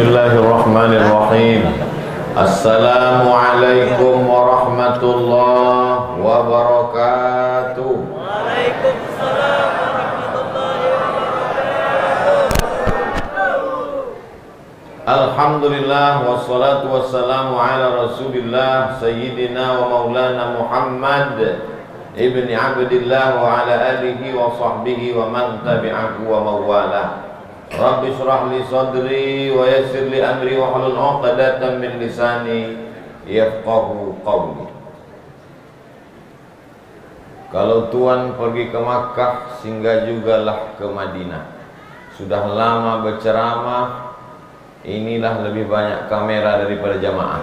Bismillahirrahmanirrahim. Assalamualaikum warahmatullahi wabarakatuh. Waalaikumsalam warahmatullahi wabarakatuh. Alhamdulillah wassalatu wassalamu ala Rasulillah Sayyidina wa Maulana Muhammad ibni Abdillah wa ala alihi wa sahbihi wa man tabi'ahu wa mawalah. Rabbi syrah li sadri wa yassir li amri wa hlul 'uqdatam min lisani yafqahu qawli. Kalau Tuhan pergi ke Makkah, singgah jugalah ke Madinah. Sudah lama berceramah, inilah lebih banyak kamera daripada jamaah.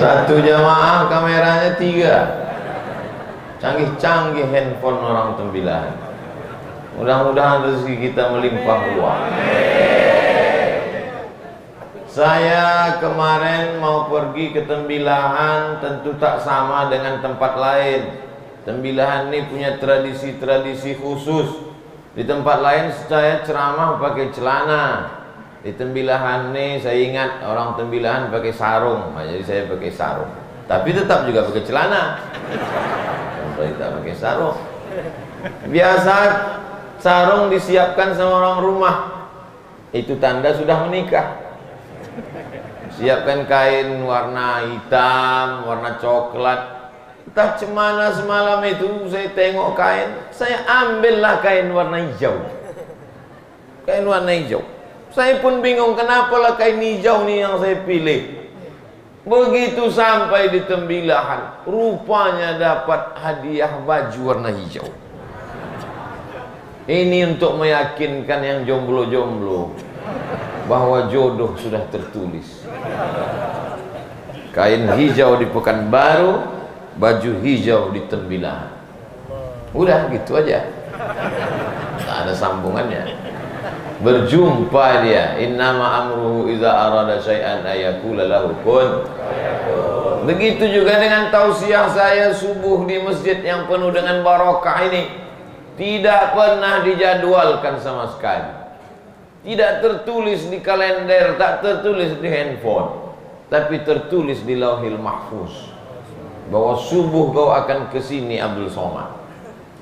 Satu jamaah kameranya 3. Canggih-canggih handphone orang Tembilahan. Mudah-mudahan rezeki kita melimpah ruah. Saya kemarin mau pergi ke Tembilahan, tentu tak sama dengan tempat lain. Tembilahan ini punya tradisi-tradisi khusus. Di tempat lain saya ceramah pakai celana. Di Tembilahan ini saya ingat orang Tembilahan pakai sarung, jadi saya pakai sarung. Tapi tetap juga pakai celana. Kita pakai sarung. Biasa sarung disiapkan sama orang rumah. Itu tanda sudah menikah. Siapkan kain warna hitam, warna coklat. Entah cemana semalam itu saya tengok kain, saya ambillah kain warna hijau. Kain warna hijau. Saya pun bingung kenapa lah kain hijau nih yang saya pilih. Begitu sampai di Tembilahan, rupanya dapat hadiah baju warna hijau. Ini untuk meyakinkan yang jomblo-jomblo bahwa jodoh sudah tertulis. Kain hijau di Pekanbaru, baju hijau di Tembilahan. Udah gitu aja, tak ada sambungannya. Berjumpa dia, innama amruhu idza arada syai'an ayaqula lahu kun. Begitu juga dengan tausiah saya subuh di masjid yang penuh dengan barokah ini. Tidak pernah dijadwalkan sama sekali. Tidak tertulis di kalender, tak tertulis di handphone, tapi tertulis di Lauhil Mahfuz bahwa subuh kau akan ke sini Abdul Somad.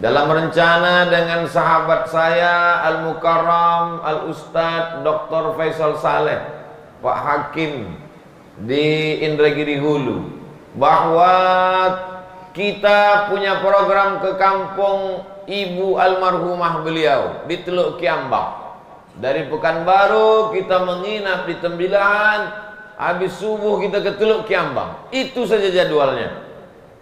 Dalam rencana dengan sahabat saya Al-Mukarram Al-Ustadz Dr. Faisal Saleh, Pak Hakim di Indragiri Hulu, bahwa kita punya program ke kampung ibu almarhumah beliau di Teluk Kiambang. Dari Pekanbaru kita menginap di Tembilahan, habis subuh kita ke Teluk Kiambang. Itu saja jadwalnya.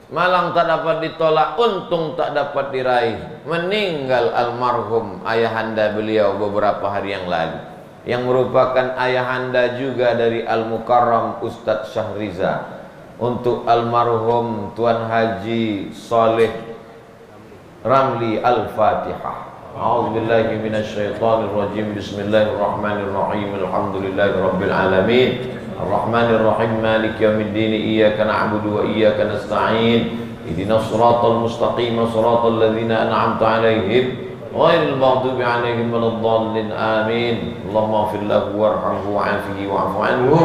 Malang tak dapat ditolak, untung tak dapat diraih. Meninggal almarhum ayahanda beliau beberapa hari yang lalu, yang merupakan ayahanda juga dari Al-Mukarram Ustadz Syahriza. Untuk almarhum Tuan Haji Saleh Ramli Al-Fatihah. A'udzubillahi minasyaitonirrajim. Bismillahirrahmanirrahim. Alhamdulillahirabbil alamin. Ar-Rahmanir-Rahim, Maliki yaumiddin, iyyaka na'budu wa iyyaka nasta'in. Ihdinas siratal mustaqim, siratal ladzina an'amta 'alaihim ghairil maghdubi 'alaihim waladdallin. Amin. Allahumma ighfir lahu warhamhu wa'afihi wa'fu 'anhu.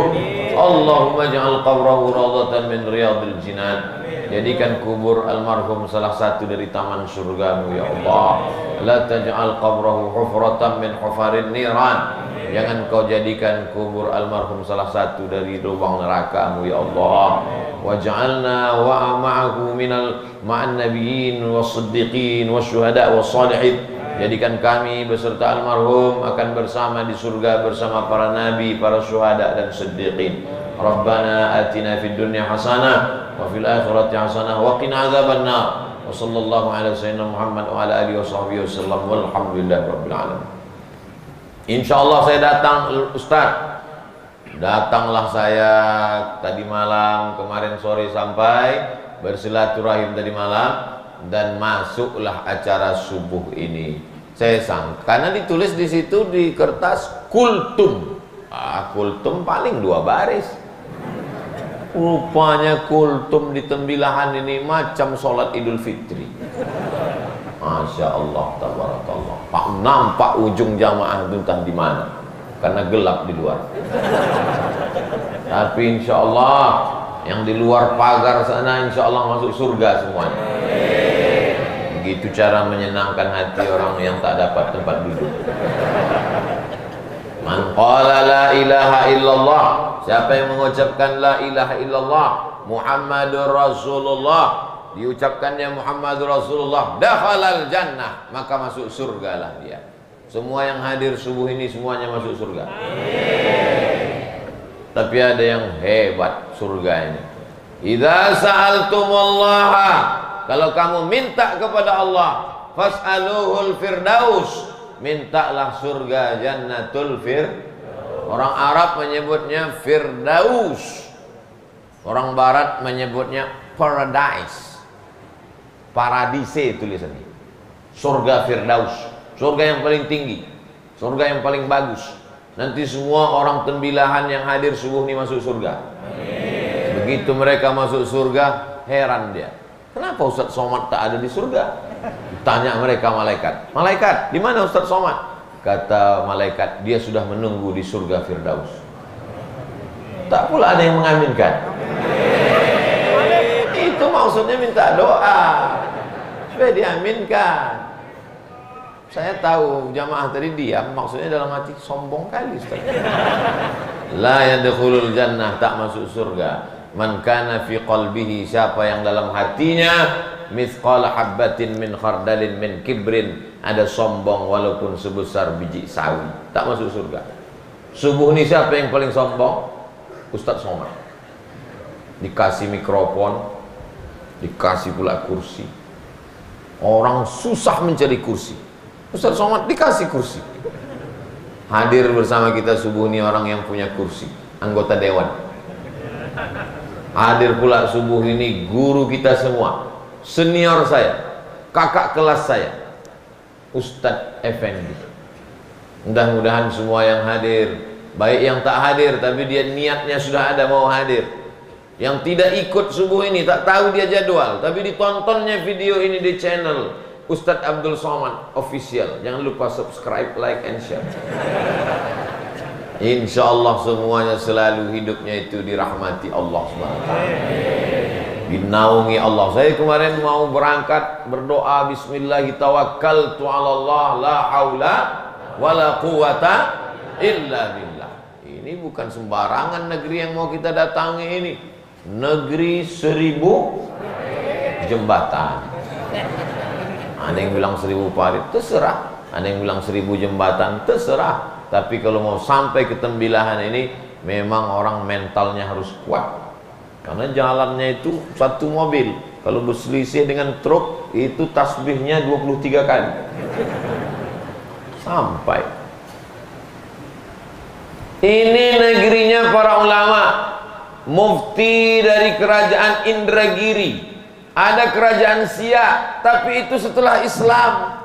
Allahumma ij'al qabrahu rawdatan min riyadil jinan. Jadikan kubur almarhum salah satu dari taman surgamu ya Allah. La taj'al qabrahu hufratan min hufarin niran. Jangan kau jadikan kubur almarhum salah satu dari lubang neraka-Mu ya Allah. Waj'alna wa ma'ahu ma'an nabiyyin was-siddiqin wasyuhada was-salihin. Jadikan kami beserta almarhum akan bersama di surga bersama para nabi, para syuhada dan siddiqin. Rabbana atina fid dunya hasanah wa fil akhirati hasanah wa qina adzabannar. Wa sallallahu ala sayyidina Muhammad wa ala alihi washabbihi wasallam walhamdulillahi rabbil alamin. Insyaallah saya datang Ustaz. Datanglah saya tadi malam, kemarin sore sampai bersilaturahim tadi malam, dan masuklah acara subuh ini. Saya sangka karena ditulis di situ di kertas kultum. Kultum paling 2 baris. Rupanya kultum di Tembilahan ini macam sholat Idul Fitri. Masya Allah, tabarakallah. nampak ujung jamaah itu entah di mana, karena gelap di luar. Tapi insya Allah yang di luar pagar sana insya Allah masuk surga semuanya. Begitu cara menyenangkan hati orang yang tak dapat tempat duduk. Man qala la ilaha illallah, siapa yang mengucapkan la ilaha illallah Muhammadur Rasulullah, diucapkannya Muhammadur Rasulullah, dakhalal jannah, maka masuk surgalah dia. Semua yang hadir subuh ini semuanya masuk surga. Tapi ada yang hebat surga ini. Idza sa'altumullaha, kalau kamu minta kepada Allah, fas'aluhul firdaus, mintalah surga jannatul Orang Arab menyebutnya firdaus, orang Barat menyebutnya paradise, paradise tulisannya. Surga firdaus, surga yang paling tinggi, surga yang paling bagus. Nanti semua orang tembilahan yang hadir subuh ini masuk surga. Begitu mereka masuk surga, heran dia, kenapa Ustaz Somad tak ada di surga? Tanya mereka malaikat, malaikat di mana Ustaz Somad? Kata malaikat, dia sudah menunggu di surga firdaus. Tak pula ada yang mengaminkan. Itu maksudnya minta doa supaya diaminkan. Saya tahu jamaah tadi diam, maksudnya dalam hati sombong kali Ustaz. La yadkhulul jannah, tak masuk surga. Man kana fi qalbihi, siapa yang dalam hatinya mithqala habbatin min khardalin min kibrin, ada sombong walaupun sebesar biji sawi, tak masuk surga. Subuh ini siapa yang paling sombong? Ustaz Somad. Dikasih mikrofon, dikasih pula kursi. Orang susah mencari kursi, Ustaz Somad dikasih kursi. Hadir bersama kita subuh ini orang yang punya kursi, anggota dewan. Hadir pula subuh ini guru kita semua, senior saya, kakak kelas saya, Ustadz Effendi. Mudah-mudahan semua yang hadir, baik yang tak hadir tapi dia niatnya sudah ada mau hadir, yang tidak ikut subuh ini, tak tahu dia jadwal, tapi ditontonnya video ini di channel Ustadz Abdul Somad Official, jangan lupa subscribe, like, and share. Insya Allah semuanya selalu hidupnya itu dirahmati Allah SWT, dinaungi Allah. Saya kemarin mau berangkat berdoa, Bismillahirrahmanirrahim, la haula wala quwata illa billah. Ini bukan sembarangan negeri yang mau kita datangi ini. Negeri 1000 jembatan. Ada yang bilang 1000 parit, terserah. Ada yang bilang 1000 jembatan, terserah. Tapi kalau mau sampai ke tembilahan ini, memang orang mentalnya harus kuat. Karena jalannya itu satu mobil, kalau berselisih dengan truk, itu tasbihnya 23 kali sampai. Ini negerinya para ulama, mufti dari kerajaan Indragiri. Ada kerajaan Siak, tapi itu setelah Islam.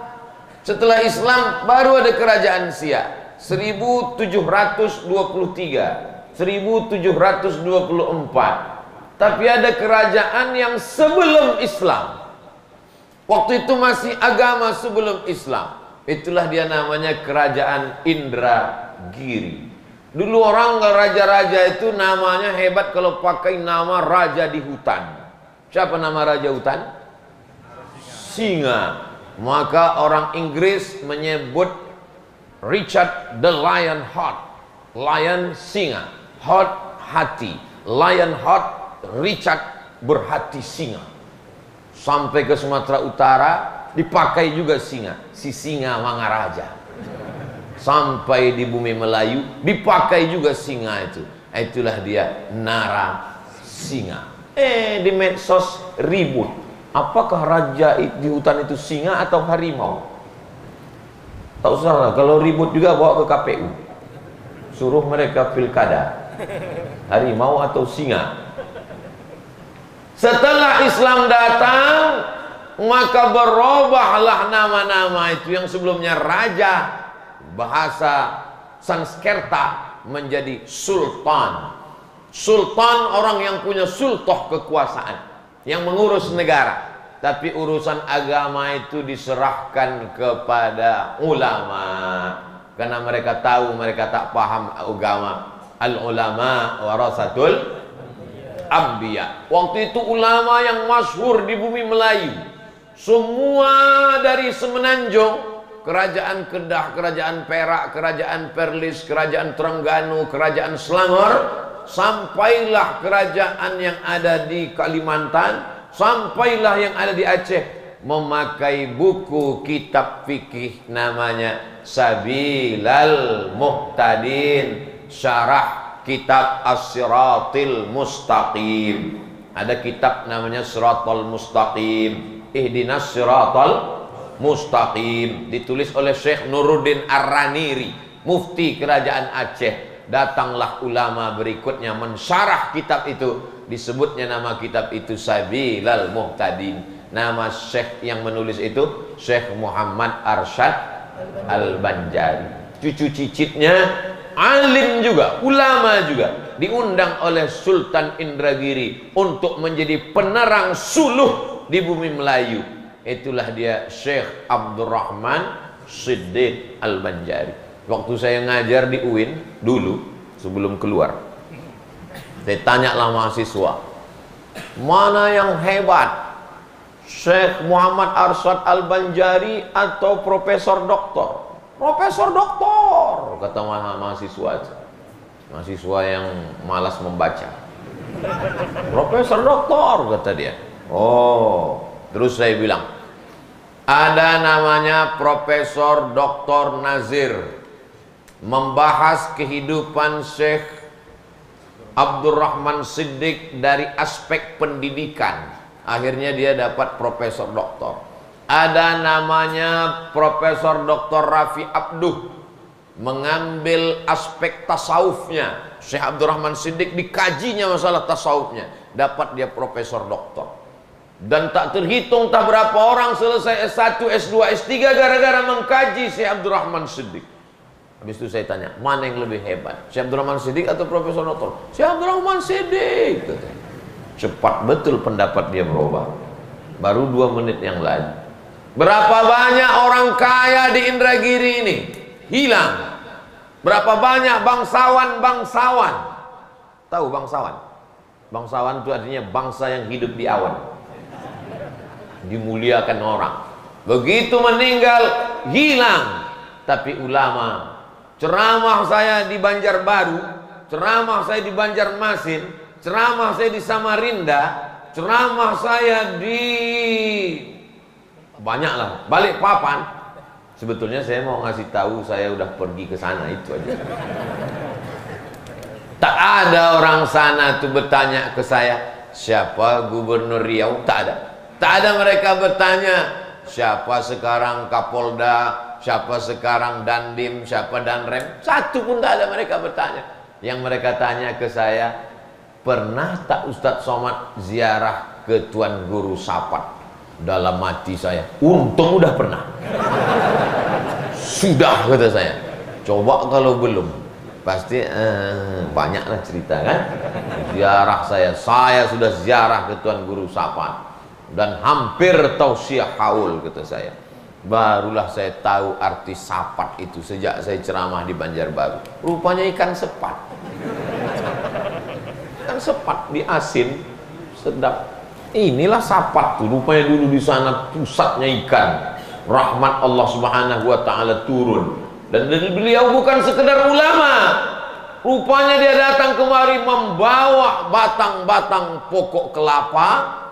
Setelah Islam baru ada kerajaan Siak. 1723, 1724. Tapi ada kerajaan yang sebelum Islam. Waktu itu masih agama sebelum Islam. Itulah dia namanya kerajaan Indragiri. Dulu orang raja-raja itu namanya hebat kalau pakai nama raja di hutan. Siapa nama raja hutan? Singa. Maka orang Inggris menyebut Richard the Lion Heart, lion singa, heart hati, lion heart, Richard berhati singa. Sampai ke Sumatera Utara dipakai juga singa, si singa Mangaraja. Sampai di bumi Melayu dipakai juga singa itu. Itulah dia Nara Singa. Di medsos ribut, apakah raja di hutan itu singa atau harimau? Tak usah lah, kalau ribut juga bawa ke KPU, suruh mereka pilkada, harimau atau singa. Setelah Islam datang, maka berubahlah nama-nama itu yang sebelumnya raja, bahasa Sanskerta, menjadi sultan. Sultan orang yang punya sultoh kekuasaan, yang mengurus negara. tapi urusan agama itu diserahkan kepada ulama, karena mereka tahu, mereka tak paham agama. Al ulama warasatul anbiya. Waktu itu ulama yang masyhur di bumi Melayu, semua dari Semenanjung, kerajaan Kedah, kerajaan Perak, kerajaan Perlis, kerajaan Terengganu, kerajaan Selangor, sampailah kerajaan yang ada di Kalimantan, sampailah yang ada di Aceh, memakai buku kitab fikih namanya Sabilal Muhtadin, syarah kitab As-Siratil Mustaqim. Ada kitab namanya Siratal Mustaqim, Ihdinas Siratal Mustaqim, ditulis oleh Syekh Nuruddin Ar-Raniri, mufti kerajaan Aceh. Datanglah ulama berikutnya mensyarah kitab itu, disebutnya nama kitab itu Sabilal Muhtadin. Nama Syekh yang menulis itu Syekh Muhammad Arsyad Al-Banjari. Cucu cicitnya alim juga, ulama juga, diundang oleh Sultan Indragiri untuk menjadi penerang suluh di bumi Melayu. Itulah dia Syekh Abdurrahman Siddiq Al-Banjari. Waktu saya ngajar di UIN dulu, sebelum keluar, saya tanyalah mahasiswa, mana yang hebat, Syekh Muhammad Arsyad Al-Banjari atau Profesor Doktor? Profesor Doktor, kata mahasiswa itu. Mahasiswa yang malas membaca. Profesor Doktor, kata dia. Oh, terus saya bilang, ada namanya Profesor Doktor Nazir, membahas kehidupan Syekh Abdurrahman Siddiq dari aspek pendidikan. Akhirnya dia dapat Profesor Doktor. Ada namanya Profesor Dr. Rafi Abduh, mengambil aspek tasawufnya. Syekh Abdurrahman Siddiq dikajinya masalah tasawufnya, dapat dia Profesor Doktor. Dan tak terhitung tak berapa orang selesai S1, S2, S3 gara-gara mengkaji Syekh Abdurrahman Siddiq. Habis itu saya tanya, mana yang lebih hebat, Syekh Abdurrahman Siddiq atau Profesor Doktor? Syekh Abdurrahman Siddiq. Cepat betul pendapat dia berubah. Baru 2 menit yang lalu. Berapa banyak orang kaya di Indragiri ini hilang? Berapa banyak bangsawan-bangsawan? Tahu bangsawan? Bangsawan itu artinya bangsa yang hidup di awan, dimuliakan orang. Begitu meninggal hilang. Tapi ulama, ceramah saya di Banjarbaru, ceramah saya di Banjarmasin, ceramah saya di Samarinda, ceramah saya di banyaklah, Balikpapan. Sebetulnya saya mau ngasih tahu saya udah pergi ke sana, itu aja. Tak ada orang sana tuh bertanya ke saya, siapa Gubernur Riau? Tak ada. Tak ada mereka bertanya, siapa sekarang Kapolda, siapa sekarang Dandim, siapa Danrem. Satu pun tak ada mereka bertanya. Yang mereka tanya ke saya, pernah tak Ustadz Somad ziarah ke Tuan Guru Sapat? Dalam hati saya, untung udah pernah. Sudah, kata saya. Coba kalau belum, pasti banyaklah cerita kan. Ziarah saya sudah ziarah ke Tuan Guru Sapat dan hampir tausiah haul, kata saya. Barulah saya tahu arti sapat itu sejak saya ceramah di Banjarbaru. Rupanya ikan sepat. Ikan sepat diasin, sedap. Inilah sapat tuh, rupanya dulu di sana pusatnya ikan. Rahmat Allah Subhanahu wa taala turun. Dan beliau bukan sekedar ulama. Rupanya dia datang kemari membawa batang-batang pokok kelapa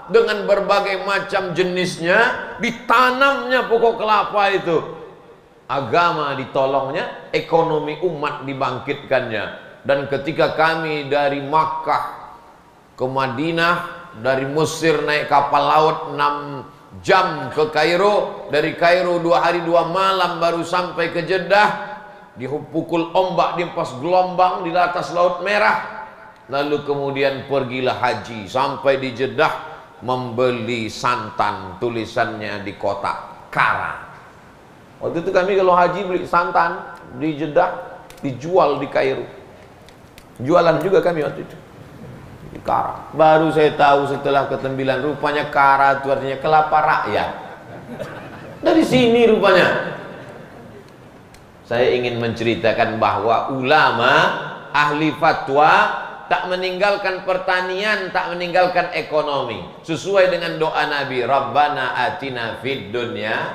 dengan berbagai macam jenisnya, ditanamnya pokok kelapa itu. Agama ditolongnya, ekonomi umat dibangkitkannya. Dan ketika kami dari Makkah ke Madinah, dari Mesir naik kapal laut 6 jam ke Kairo, dari Kairo 2 hari 2 malam baru sampai ke Jeddah, dipukul ombak, dihempas gelombang di atas Laut Merah. Lalu kemudian pergilah haji sampai di Jeddah, membeli santan, tulisannya di kotak Kara. Waktu itu kami kalau haji beli santan di Jeddah, dijual di Kairo. Jualan juga kami waktu itu. Di Kara. Baru saya tahu setelah ketembilan, rupanya Kara itu artinya kelapa rakyat. Dari sini rupanya. Saya ingin menceritakan bahwa ulama, ahli fatwa tak meninggalkan pertanian, tak meninggalkan ekonomi. Sesuai dengan doa Nabi, Rabbana atina fid dunya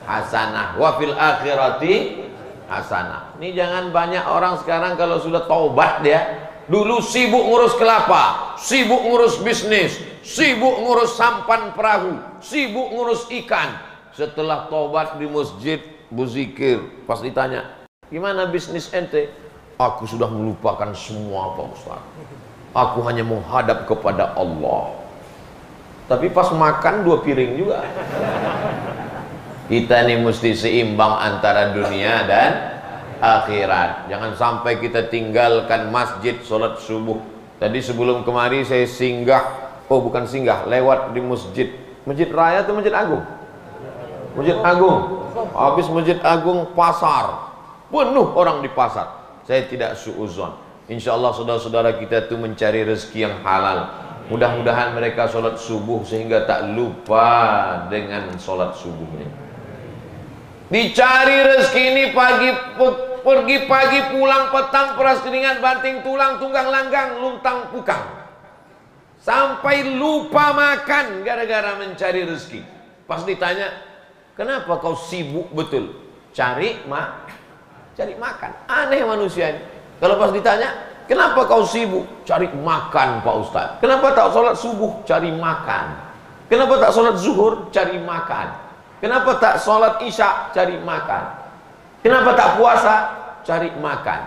hasanah wa fil akhirati hasanah. Ini jangan banyak orang sekarang kalau sudah taubat dia, dulu sibuk ngurus kelapa, sibuk ngurus bisnis, sibuk ngurus sampan perahu, sibuk ngurus ikan. Setelah taubat di masjid berzikir, pas ditanya, gimana bisnis ente? Aku sudah melupakan semua Pak Ustaz. Aku hanya menghadap kepada Allah. Tapi pas makan 2 piring juga. Kita ini mesti seimbang antara dunia dan akhirat. Jangan sampai kita tinggalkan masjid sholat subuh. Tadi sebelum kemari saya singgah, bukan singgah, lewat di masjid. Masjid Raya atau Masjid Agung? Masjid Agung. Habis Masjid Agung pasar. Penuh orang di pasar. Saya tidak suuzon. Insya Allah saudara-saudara kita itu mencari rezeki yang halal. Mudah-mudahan mereka sholat subuh sehingga tak lupa dengan sholat subuhnya. Dicari rezeki ini pergi pagi, pulang petang, peras keringat, banting tulang, tunggang langgang, luntang pukang. Sampai lupa makan gara-gara mencari rezeki. Pas ditanya, kenapa kau sibuk betul? Cari makan. Aneh manusia ini. Kalau pas ditanya, kenapa kau sibuk? Cari makan Pak Ustaz. Kenapa tak sholat subuh? Cari makan. Kenapa tak sholat zuhur? Cari makan. Kenapa tak sholat isya? Cari makan. Kenapa tak puasa? Cari makan.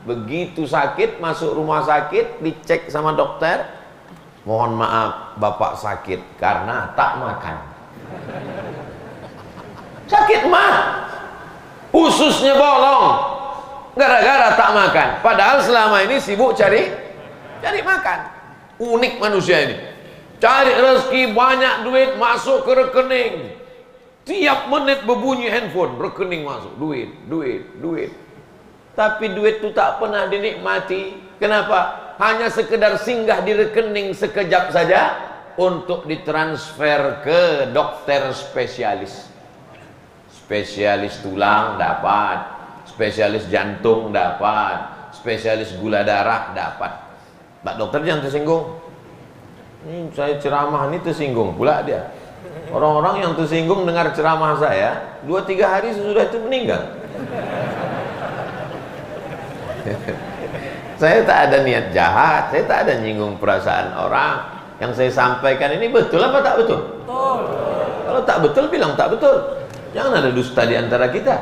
Begitu sakit, masuk rumah sakit, dicek sama dokter, mohon maaf bapak sakit karena tak makan. Sakit mah, ususnya bolong gara-gara tak makan. Padahal selama ini sibuk cari makan. Unik manusia ini. Cari rezeki, banyak duit masuk ke rekening. Tiap menit berbunyi handphone, rekening masuk, duit. Tapi duit itu tak pernah dinikmati. Kenapa? Hanya sekedar singgah di rekening sekejap saja untuk ditransfer ke dokter spesialis. Spesialis tulang dapat, spesialis jantung dapat, spesialis gula darah dapat. Pak dokter jangan tersinggung. Ini saya ceramah ini tersinggung pula dia. Orang-orang yang tersinggung dengar ceramah saya 2-3 hari sesudah itu meninggal. Saya tak ada niat jahat, saya tak ada nyinggung perasaan orang. Yang saya sampaikan ini betul apa tak betul? Betul. Kalau tak betul bilang tak betul. Jangan ada dusta di antara kita.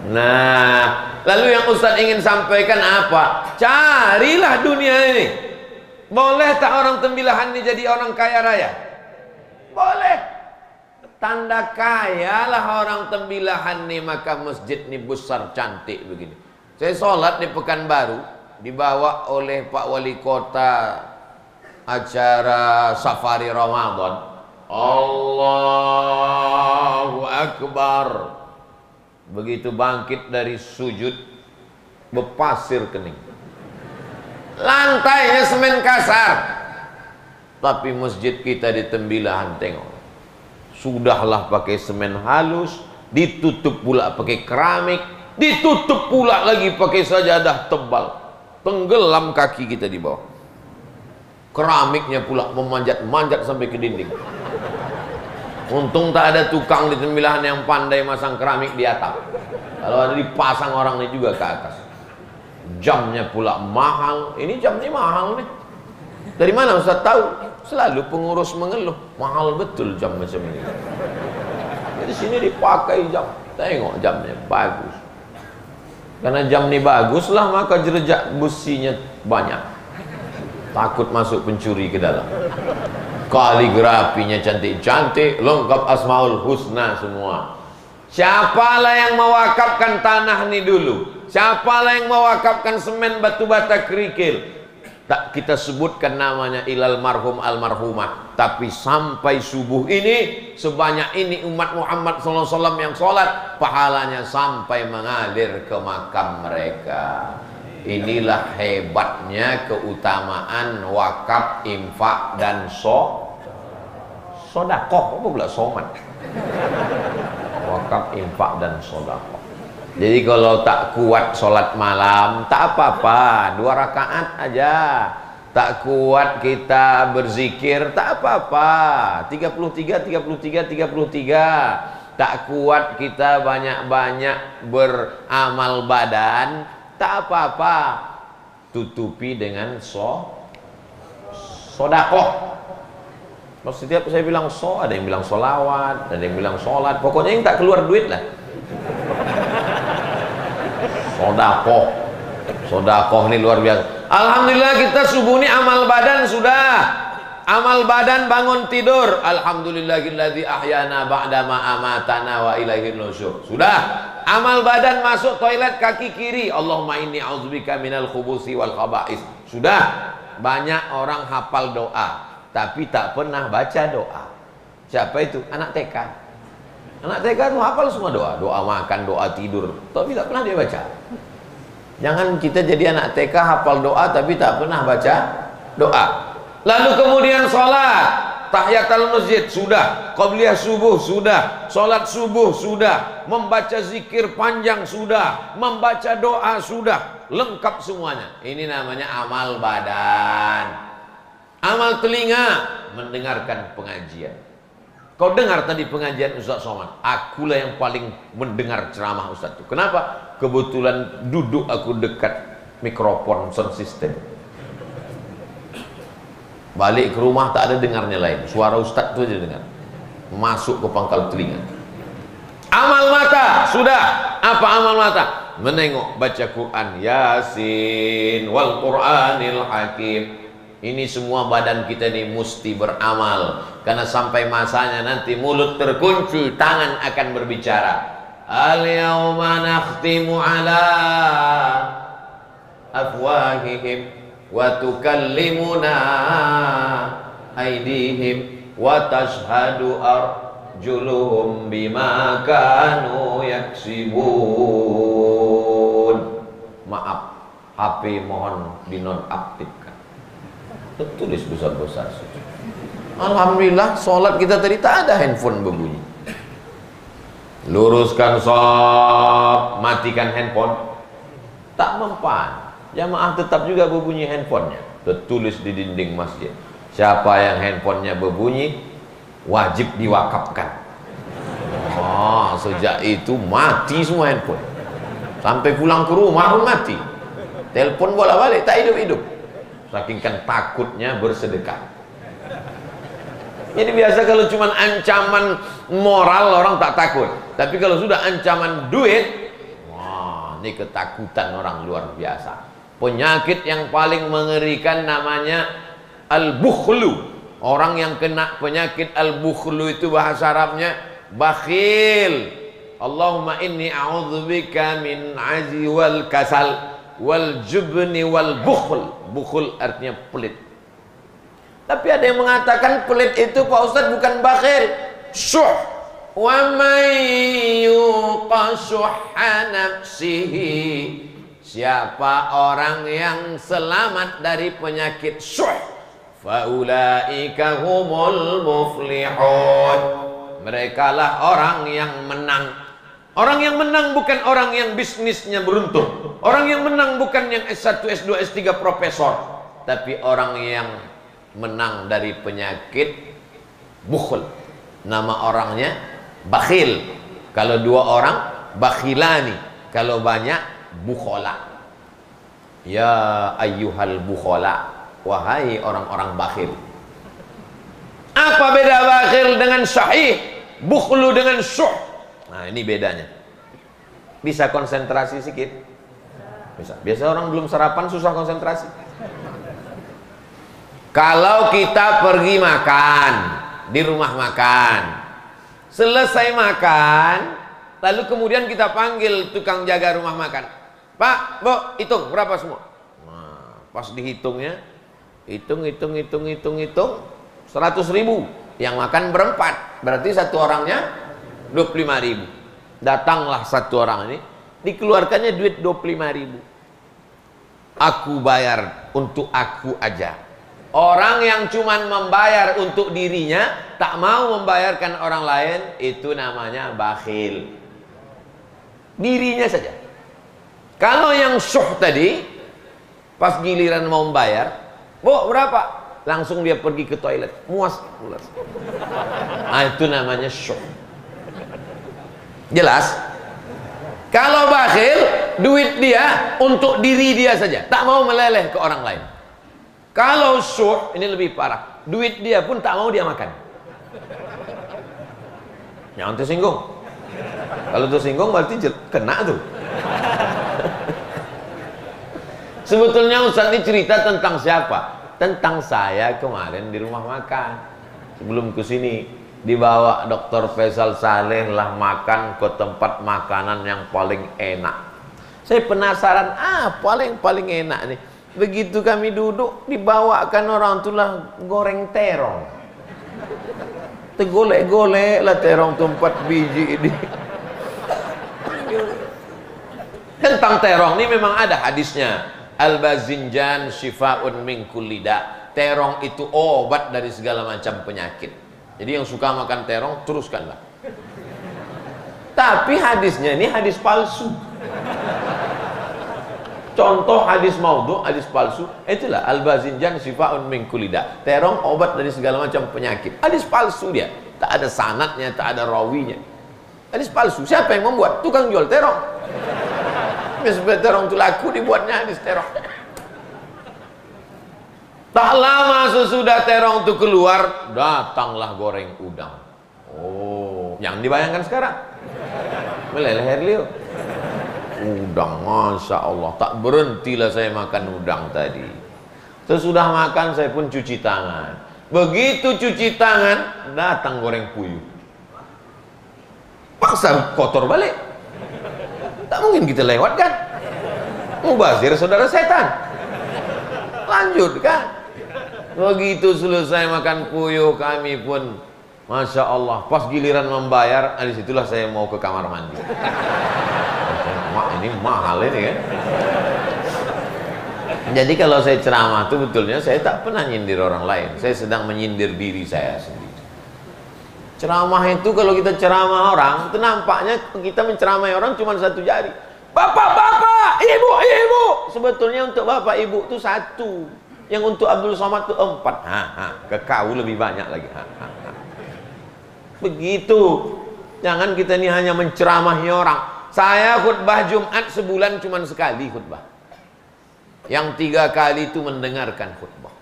Nah, lalu yang Ustaz ingin sampaikan apa? Carilah dunia ini. Boleh tak orang tembilahan ini jadi orang kaya raya? Boleh. Tanda kaya lah orang tembilahan nih, maka masjid nih besar cantik begini. Saya sholat di Pekanbaru, dibawa oleh Pak Wali Kota acara Safari Ramadan. Allahu Akbar. Begitu bangkit dari sujud, berpasir kening. Lantainya semen kasar. Tapi masjid kita di Tembilahan, tengok. Sudahlah pakai semen halus, ditutup pula pakai keramik, ditutup pula lagi pakai sajadah tebal. Tenggelam kaki kita di bawah. Keramiknya pula memanjat-manjat sampai ke dinding. Untung tak ada tukang di Tembilahan yang pandai masang keramik di atap. Kalau ada dipasang orang ini juga ke atas. Jamnya pula mahal. Ini jamnya mahal nih. Dari mana Ustaz tahu? Selalu pengurus mengeluh, mahal betul jam macam ini. Jadi sini dipakai jam. Tengok jamnya bagus. Karena jam ini bagus lah, maka jerejak besinya banyak. Takut masuk pencuri ke dalam. Kaligrafinya cantik-cantik, lengkap Asmaul Husna semua. Siapalah yang mewakafkan tanah ini dulu? Siapalah yang mewakafkan semen, batu bata, kerikil? Tak kita sebutkan namanya ilal marhum almarhumah. Tapi sampai subuh ini, sebanyak ini umat Muhammad SAW yang sholat, pahalanya sampai mengalir ke makam mereka. Inilah hebatnya keutamaan wakaf, infak, dan sodakoh. Apa pula somat? Wakaf, infak, dan sodakoh. Jadi kalau tak kuat sholat malam, tak apa-apa, 2 rakaat aja. Tak kuat kita berzikir, tak apa-apa, 33, 33, 33. Tak kuat kita banyak-banyak beramal badan, tak apa-apa, tutupi dengan sodakoh. Setiap saya bilang ada yang bilang solawat, ada yang bilang sholat, pokoknya yang tak keluar duit lah. Sodakoh ini luar biasa. Alhamdulillah kita subuh ini amal badan sudah. Amal badan bangun tidur. Alhamdulillahilladzi ahyana ba'dama amatana wa ilaihil nusyur. Sudah. Amal badan masuk toilet kaki kiri. Allahumma inni a'udzubika minal khubusi wal khaba'is. Sudah. Banyak orang hafal doa, tapi tak pernah baca doa. Siapa itu? Anak TK. Anak TK itu hafal semua doa. Doa makan, doa tidur, tapi tak pernah dia baca. Jangan kita jadi anak TK hafal doa tapi tak pernah baca doa. Lalu kemudian sholat, tahiyatul masjid sudah, qabliyah subuh sudah, sholat subuh sudah, membaca zikir panjang sudah, membaca doa sudah, lengkap semuanya. Ini namanya amal badan. Amal telinga, mendengarkan pengajian. Kau dengar tadi pengajian Ustaz Somad, akulah yang paling mendengar ceramah Ustaz itu. Kenapa? Kebetulan duduk aku dekat mikrofon sound system. Balik ke rumah tak ada dengarnya lain, suara Ustaz itu aja dengar, masuk ke pangkal telinga. Amal mata sudah. Apa amal mata? Menengok, baca Quran, Yasin wal Quranil Hakim. Ini semua badan kita ini mesti beramal, karena sampai masanya nanti mulut terkunci, tangan akan berbicara. Al-yawma nakhtimu ala afwahihim wa tukallimuna aydihim wa tashhadu arjuluhum bima kanu yaksibun. Maaf, HP mohon dinonaktifkan. Tulis besar-besar. Alhamdulillah sholat kita tadi tak ada handphone berbunyi. Luruskan shop, matikan handphone, tak mempan. Jamaah tetap juga berbunyi handphonenya. Tertulis di dinding masjid, siapa yang handphonenya berbunyi wajib diwakafkan. Oh, sejak itu mati semua handphone. Sampai pulang ke rumah pun mati. Telepon bola-balik, tak hidup-hidup. Saking kan takutnya bersedekah. Jadi biasa kalau cuma ancaman moral orang tak takut, tapi kalau sudah ancaman duit, wah, ini ketakutan orang luar biasa. Penyakit yang paling mengerikan namanya al-bukhlu. Orang yang kena penyakit al-bukhlu itu bahasa Arabnya bakhil. Allahumma inni a'udzubika min ajzi wal kasal wal jubni wal bukhl. Bukhl artinya pelit. Tapi ada yang mengatakan pelit itu Pak Ustadz bukan bakhil, syuh. Wa may yuqa syuhha nafsihi. Siapa orang yang selamat dari penyakit syuh, faulaika humul muflihun. Merekalah orang yang menang. Orang yang menang bukan orang yang bisnisnya beruntung. Orang yang menang bukan yang S1, S2, S3 profesor, tapi orang yang menang dari penyakit bukhl. Nama orangnya bakhil. Kalau 2 orang bakhilani, kalau banyak bukhola. Ya ayyuhal bukhola, wahai orang-orang bakhil. Apa beda bakhil dengan sahih, bukhlu dengan syuh? Nah, ini bedanya. Bisa konsentrasi sedikit? Bisa. Biasa orang belum sarapan susah konsentrasi. Kalau kita pergi makan di rumah makan, selesai makan, lalu kemudian kita panggil tukang jaga rumah makan. Pak, Bu, hitung berapa semua? Nah, pas dihitungnya, hitung 100.000. Yang makan berempat, berarti satu orangnya 25.000. Datanglah satu orang ini, dikeluarkannya duit 25.000. aku bayar untuk aku aja. Orang yang cuman membayar untuk dirinya, tak mau membayarkan orang lain, itu namanya bakhil. Dirinya saja. Kalau yang syuh tadi, pas giliran mau membayar, "Bu, berapa?" Langsung dia pergi ke toilet, muas. Nah, itu namanya syuh. Jelas? Kalau bakhil, duit dia untuk diri dia saja, tak mau meleleh ke orang lain. Kalau syuh, ini lebih parah, duit dia pun tak mau dia makan. Jangan tersinggung. Kalau tersinggung berarti kena tuh. Sebetulnya Ustaz ini cerita tentang siapa? Tentang saya kemarin di rumah makan. Sebelum ke sini dibawa Dr. Faisal Saleh lah makan ke tempat makanan yang paling enak. Saya penasaran, paling enak nih. Begitu kami duduk, dibawakan orang tulah goreng terong. Tegolek-golek lah terong tuh 4 biji ini. Tentang terong ini memang ada hadisnya. Al-bazinjan shifaun min kulli da. Terong itu obat dari segala macam penyakit. Jadi yang suka makan terong teruskanlah. Tapi hadisnya ini hadis palsu. Contoh hadis maudhu, hadis palsu, itulah al-bazinjan shifaun min kulli da. Terong obat dari segala macam penyakit. Hadis palsu dia. Tak ada sanadnya, tak ada rawinya. Hadis palsu. Siapa yang membuat? Tukang jual terong. Biar terong itu laku, dibuatnya hadis terong. Tak lama sesudah terong itu keluar, datanglah goreng udang. Oh, yang dibayangkan sekarang meleleh Herlio. Udang, Masya Allah, tak berhentilah saya makan udang tadi. Sesudah makan saya pun cuci tangan. Begitu cuci tangan, datang goreng puyuh. Paksa kotor balik. Tak mungkin kita lewatkan. Mubazir saudara setan. Lanjutkan. Begitu selesai makan puyuh, kami pun Masya Allah, pas giliran membayar, disitulah saya mau ke kamar mandi. Ini mahal ini kan. Jadi kalau saya ceramah itu betulnya saya tak pernah nyindir orang lain. Saya sedang menyindir diri saya sendiri. Ceramah itu kalau kita ceramah orang, itu nampaknya kita menceramai orang cuma satu jari. Bapak-bapak, ibu-ibu. Sebetulnya untuk bapak ibu itu satu. Yang untuk Abdul Somad itu 4. Ke kau lebih banyak lagi. Begitu. Jangan kita ini hanya menceramahi orang. Saya khutbah Jumat sebulan cuma sekali khutbah. Yang 3 kali itu mendengarkan khutbah.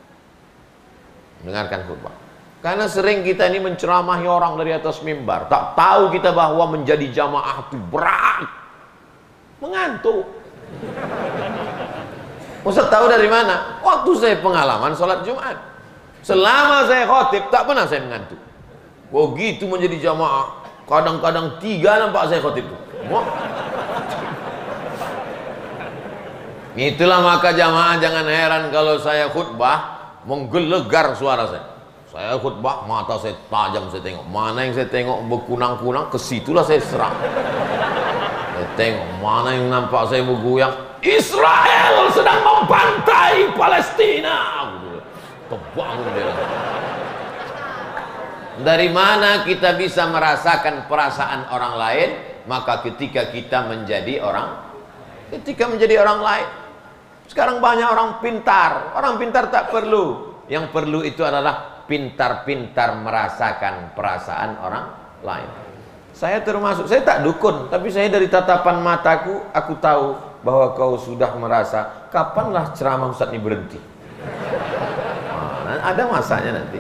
Mendengarkan khutbah. Karena sering kita ini menceramahi orang dari atas mimbar. Tak tahu kita bahwa menjadi jamaah itu berat. Mengantuk. Ustaz tahu dari mana? Waktu saya pengalaman sholat Jumat. Selama saya khotib, tak pernah saya mengantuk. Begitu menjadi jamaah, kadang-kadang 3 nampak saya khotib. Itulah maka jamaah jangan heran kalau saya khutbah menggelegar suara saya. Saya khutbah, mata saya tajam, saya tengok. Mana yang saya tengok berkunang-kunang, ke situlah saya serang. Saya tengok, mana yang nampak saya bergoyang, Israel sedang membantai Palestina. Kebangun dia. Dari mana kita bisa merasakan perasaan orang lain? Maka ketika kita menjadi orang, lain. Sekarang banyak orang pintar. Orang pintar tak perlu. Yang perlu itu adalah pintar-pintar merasakan perasaan orang lain. Saya termasuk, saya tak dukun, tapi saya dari tatapan mataku, aku tahu bahwa kau sudah merasa, kapanlah ceramah Ustaz ini berhenti. Ada masanya nanti.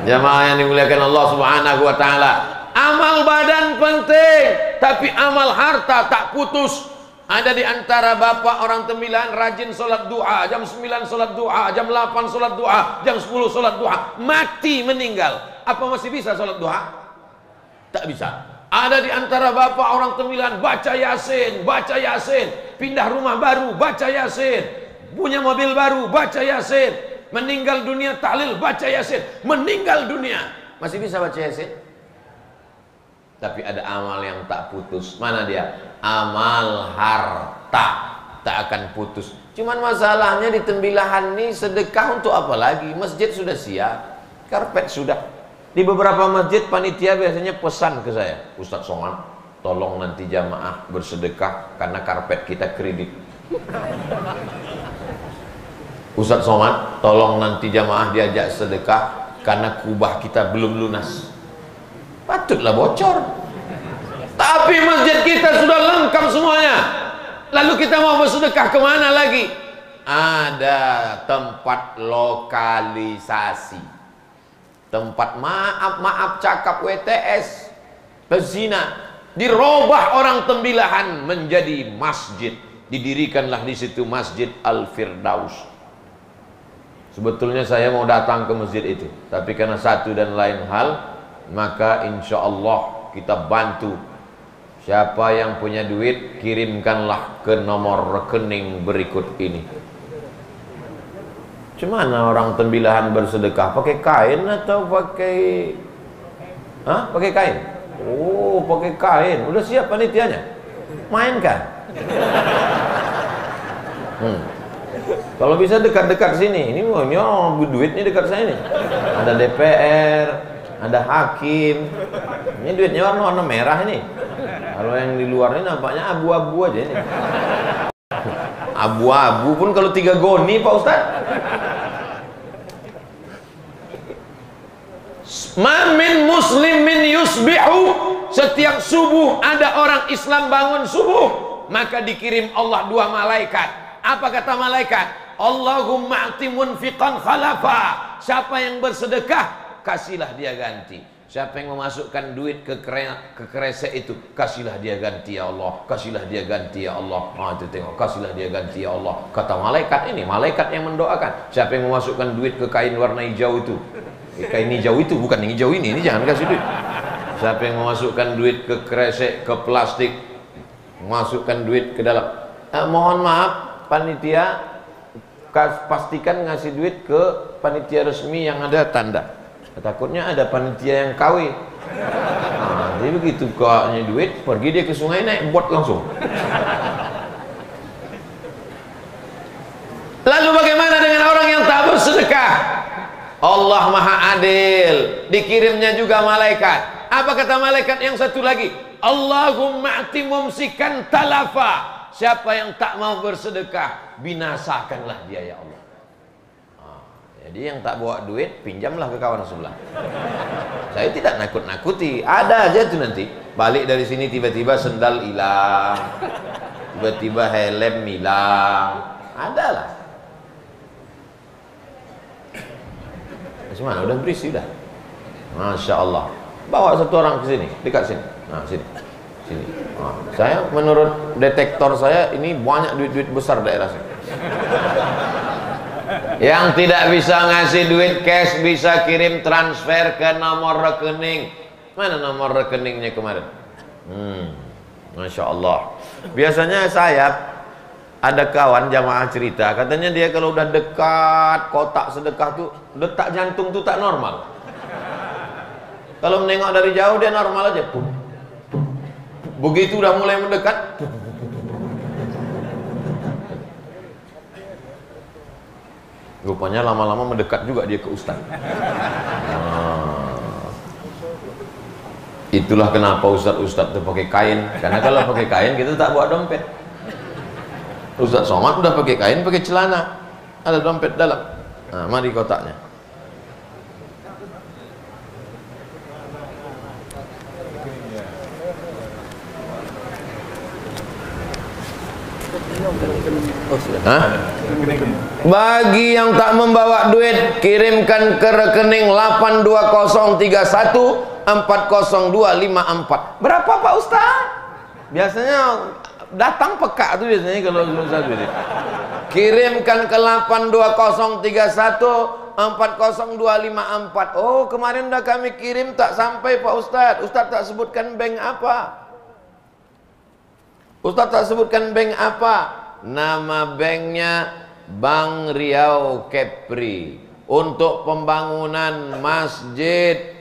Jamaah yang dimuliakan Allah Subhanahu wa taala. Amal badan penting, tapi amal harta tak putus. Ada di antara bapak orang Tembilan rajin sholat duha, jam 9 sholat duha, jam 8 sholat duha, jam 10 sholat duha, mati meninggal. Apa masih bisa sholat duha? Tak bisa. Ada di antara bapak orang Tembilan baca Yasin, pindah rumah baru, baca Yasin, punya mobil baru, baca Yasin, meninggal dunia tahlil, baca Yasin, meninggal dunia, masih bisa baca Yasin. Tapi ada amal yang tak putus. Mana dia? Amal harta tak akan putus. Cuman masalahnya di Tembilahan nih sedekah untuk apa lagi? Masjid sudah siap, karpet sudah. Di beberapa masjid panitia biasanya pesan ke saya, Ustadz Somad, tolong nanti jamaah bersedekah karena karpet kita kredit. Ustadz Somad, tolong nanti jamaah diajak sedekah karena kubah kita belum lunas. Patutlah bocor. Tapi masjid kita sudah lengkap semuanya. Lalu kita mau bersedekah kemana lagi? Ada tempat lokalisasi, tempat maaf cakap WTS, pezina, dirubah orang Tembilahan menjadi masjid. Didirikanlah di situ Masjid Al-Firdaus. Sebetulnya saya mau datang ke masjid itu, tapi karena satu dan lain hal, maka insya Allah kita bantu. Siapa yang punya duit, kirimkanlah ke nomor rekening berikut ini. Cumana orang Tembilahan bersedekah? Pakai kain atau pakai... Hah? Pakai kain? Oh, pakai kain. Udah siap panitianya? Mainkan. Kalau bisa dekat-dekat sini. Ini duit ini dekat saya nih. Ada DPR, ada hakim. Ini duitnya warna merah ini. Kalau yang di luar ini nampaknya abu-abu aja ini. Abu-abu pun kalau 3 goni Pak Ustaz. Mamin muslimin yusbihu, setiap subuh ada orang Islam bangun subuh, maka dikirim Allah 2 malaikat. Apa kata malaikat? Allahumma a'ti munfiqan khalafa. Siapa yang bersedekah, kasihlah dia ganti. Siapa yang memasukkan duit ke kresek itu, kasihlah dia ganti ya Allah, kasihlah dia ganti ya Allah. Itu tengok, kasihlah dia ganti ya Allah. Kata malaikat ini, malaikat yang mendoakan. Siapa yang memasukkan duit ke kain warna hijau itu, kain hijau itu, bukan yang hijau ini jangan kasih duit. Siapa yang memasukkan duit ke kresek, ke plastik, memasukkan duit ke dalam, mohon maaf panitia, pastikan ngasih duit ke panitia resmi yang ada tanda. Takutnya ada panitia yang KW. Jadi begitu kaknya duit, pergi dia ke sungai, naik bot langsung. Lalu bagaimana dengan orang yang tak bersedekah? Allah Maha Adil, dikirimnya juga malaikat. Apa kata malaikat yang satu lagi? Allahumma a'ti mumsikan talafa. Siapa yang tak mau bersedekah, binasakanlah dia ya Allah. Jadi yang tak bawa duit, pinjamlah ke kawan sebelah. Saya tidak nakut-nakuti. Ada aja tuh nanti balik dari sini tiba-tiba sendal hilang, tiba-tiba helm hilang. Ada lah. Mana udah berisi udah. Masya Allah. Bawa satu orang ke sini, dekat sini. Nah sini, sini. Nah, saya menurut detektor saya ini banyak duit-duit besar daerah sini. Yang tidak bisa ngasih duit cash bisa kirim transfer ke nomor rekening. Mana nomor rekeningnya kemarin? Masya Allah. Biasanya saya ada kawan jamaah cerita, katanya dia kalau udah dekat kotak sedekah tuh detak jantung tuh tak normal. Kalau menengok dari jauh dia normal aja. Begitu udah mulai mendekat, rupanya lama-lama mendekat juga dia ke ustaz. Itulah kenapa ustaz-ustaz itu pakai kain. Karena kalau pakai kain kita tak bawa dompet. Ustaz Somad udah pakai kain, pakai celana, ada dompet dalam. Nah, mari kotaknya. Hah? Bagi yang tak membawa duit, kirimkan ke rekening 82031 40254. Berapa Pak Ustaz? Biasanya datang peka tuh biasanya kalau satu ini. Kirimkan ke 82031 40254. Oh, kemarin udah kami kirim tak sampai Pak Ustaz. Ustaz tak sebutkan bank apa? Ustaz tak sebutkan bank apa? Nama banknya Bank Riau Kepri. Untuk pembangunan masjid,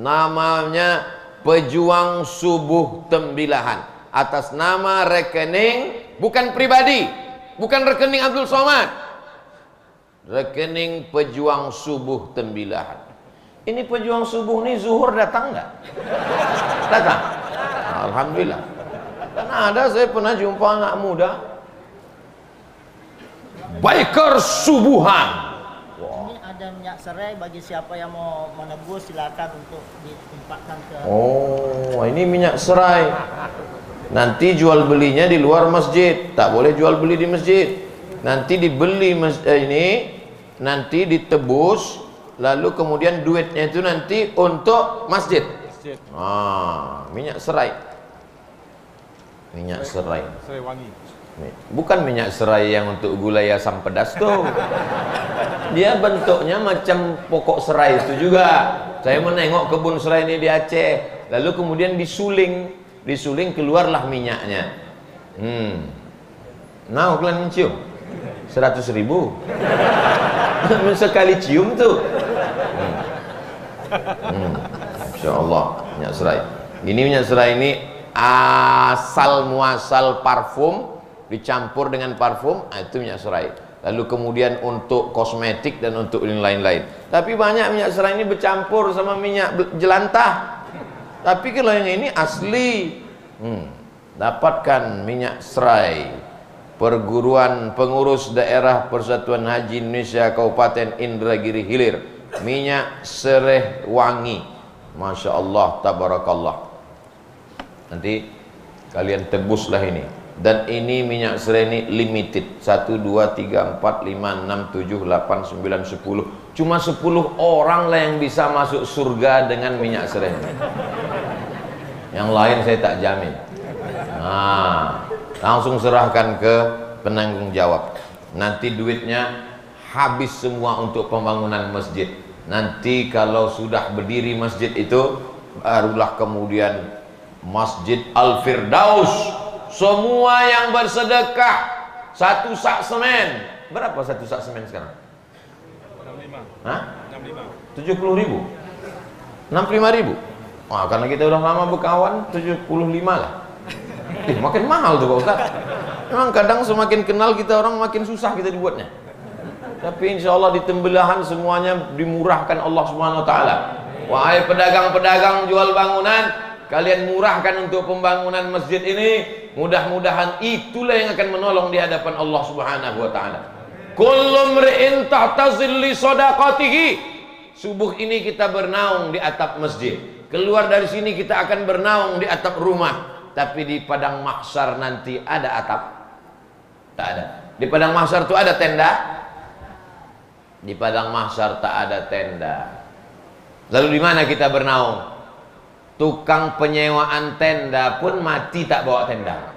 namanya Pejuang Subuh Tembilahan. Atas nama rekening, bukan pribadi, bukan rekening Abdul Somad, rekening pejuang subuh Tembilahan. Ini pejuang subuh nih zuhur datang nggak? Datang. Alhamdulillah. Dan ada, saya pernah jumpa anak muda biker subuhan. Ini ada minyak serai bagi siapa yang mau menebus, silakan untuk ditumpahkan ke. Oh, ini minyak serai. Nanti jual belinya di luar masjid, tak boleh jual beli di masjid. Nanti dibeli ini, nanti ditebus, lalu kemudian duitnya itu nanti untuk masjid. Minyak serai. Minyak serai. Serai wangi. Bukan minyak serai yang untuk gulai asam pedas tuh. Dia bentuknya macam pokok serai itu juga. Saya menengok kebun serai ini di Aceh. Lalu kemudian disuling keluarlah minyaknya. Nah, kalian mencium 100.000 sekali cium tuh. Insya Allah minyak serai. Ini minyak serai ini asal muasal parfum dicampur dengan parfum, itu minyak serai. Lalu kemudian untuk kosmetik dan untuk yang lain-lain. Tapi banyak minyak serai ini bercampur sama minyak jelantah. Tapi kalau yang ini asli, dapatkan minyak serai. Perguruan Pengurus Daerah Persatuan Haji Indonesia Kabupaten Indragiri Hilir, minyak serai wangi. Masya Allah, tabarakallah. Nanti kalian tebuslah ini. Dan ini minyak serai ini limited. 1, 2, 3, 4, 5, 6, 7, 8, 9, 10. Cuma 10 orang lah yang bisa masuk surga dengan minyak serai. Yang lain saya tak jamin. Nah, langsung serahkan ke penanggung jawab. Nanti duitnya habis semua untuk pembangunan masjid. Nanti kalau sudah berdiri masjid itu, barulah kemudian Masjid Al-Firdaus. Semua yang bersedekah 1 sak semen. Berapa 1 sak semen sekarang? 65. Hah? 65. 70.000? 65.000? Wah, karena kita udah lama berkawan, 75 lah. Makin mahal tuh Pak Ustaz. Memang kadang semakin kenal kita orang makin susah kita dibuatnya. Tapi insya Allah di Tembilahan semuanya dimurahkan Allah Subhanahu Wa Taala. Wahai pedagang-pedagang jual bangunan, kalian murahkan untuk pembangunan masjid ini. Mudah-mudahan itulah yang akan menolong di hadapan Allah Subhanahu Wa Taala. Kullu mri'in ta'tazil li shadaqatihi. Subuh ini kita bernaung di atap masjid. Keluar dari sini kita akan bernaung di atap rumah. Tapi di padang mahsyar nanti ada atap? Tak ada. Di padang mahsyar itu ada tenda? Di padang mahsyar tak ada tenda. Lalu di mana kita bernaung? Tukang penyewaan tenda pun mati tak bawa tenda.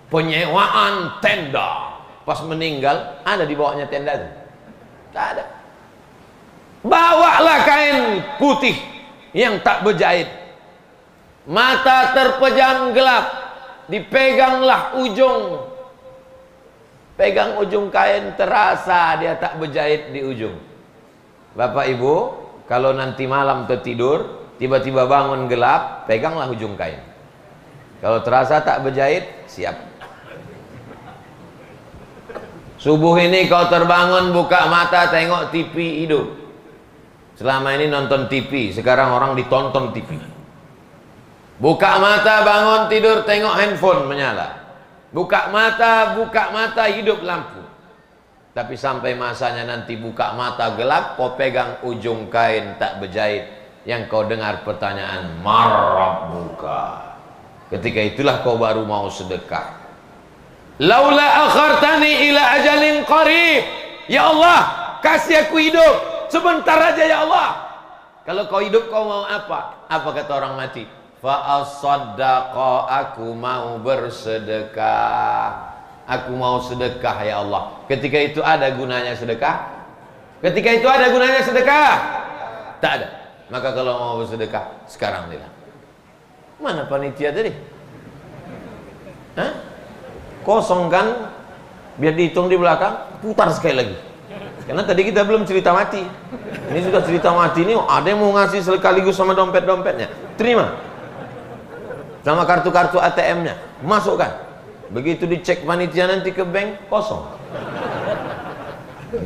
Penyewaan tenda pas meninggal ada di bawahnya tenda itu? Tak ada. Bawalah kain putih yang tak berjahit. Mata terpejam gelap, dipeganglah ujung. Pegang ujung kain, terasa dia tak berjahit di ujung. Bapak Ibu, kalau nanti malam tertidur, tiba-tiba bangun gelap, peganglah ujung kain. Kalau terasa tak berjahit, siap. Subuh ini kau terbangun, buka mata, tengok TV hidup. Selama ini nonton TV, sekarang orang ditonton TV. Buka mata, bangun tidur, tengok handphone menyala. Buka mata, hidup lampu. Tapi sampai masanya nanti buka mata gelap, kau pegang ujung kain tak berjahit. Yang kau dengar pertanyaan, marabbuka. Ketika itulah kau baru mau sedekah. Laula akhartani ila ajalin qarib. Ya Allah, kasih aku hidup sebentar aja ya Allah. Kalau kau hidup kau mau apa? Apa kata orang mati? Fa asaddaqa, aku mau bersedekah. Aku mau sedekah ya Allah. Ketika itu ada gunanya sedekah? Ketika itu ada gunanya sedekah? Tak ada. Maka kalau mau bersedekah sekarang bilang. Mana panitia tadi? Hah? Kosongkan, biar dihitung di belakang, putar sekali lagi. Karena tadi kita belum cerita mati. Ini sudah cerita mati ini, ada yang mau ngasih sekaligus sama dompet-dompetnya. Terima. Sama kartu-kartu ATM-nya, masukkan. Begitu dicek panitia nanti ke bank, kosong.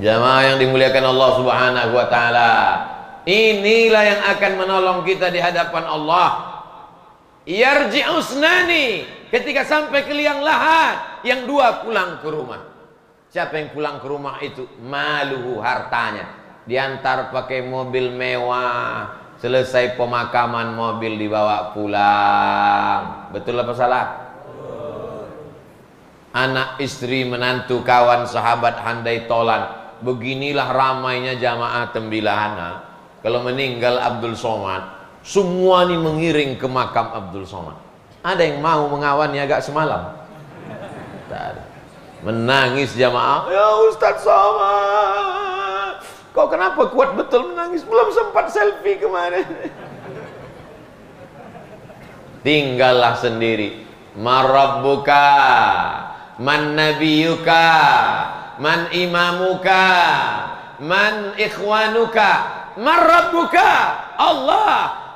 Jamaah yang dimuliakan Allah Subhanahu wa taala, inilah yang akan menolong kita di hadapan Allah. Yarji'usnani, ketika sampai ke liang lahat, yang dua pulang ke rumah. Siapa yang pulang ke rumah itu? Maluhu, hartanya. Diantar pakai mobil mewah, selesai pemakaman mobil dibawa pulang. Betul apa salah? Anak, istri, menantu, kawan, sahabat, handai tolan. Beginilah ramainya jamaah tembilahan. Kalau meninggal Abdul Somad, semua ini mengiring ke makam Abdul Somad. Ada yang mau mengawani agak semalam? Menangis jamaah. Ya Ustadz Somad, kau kenapa kuat betul menangis? Belum sempat selfie kemarin. Tinggallah sendiri. Marabbuka, man nabiyuka, man imamuka, man ikhwanuka, man rabbuka, Allah,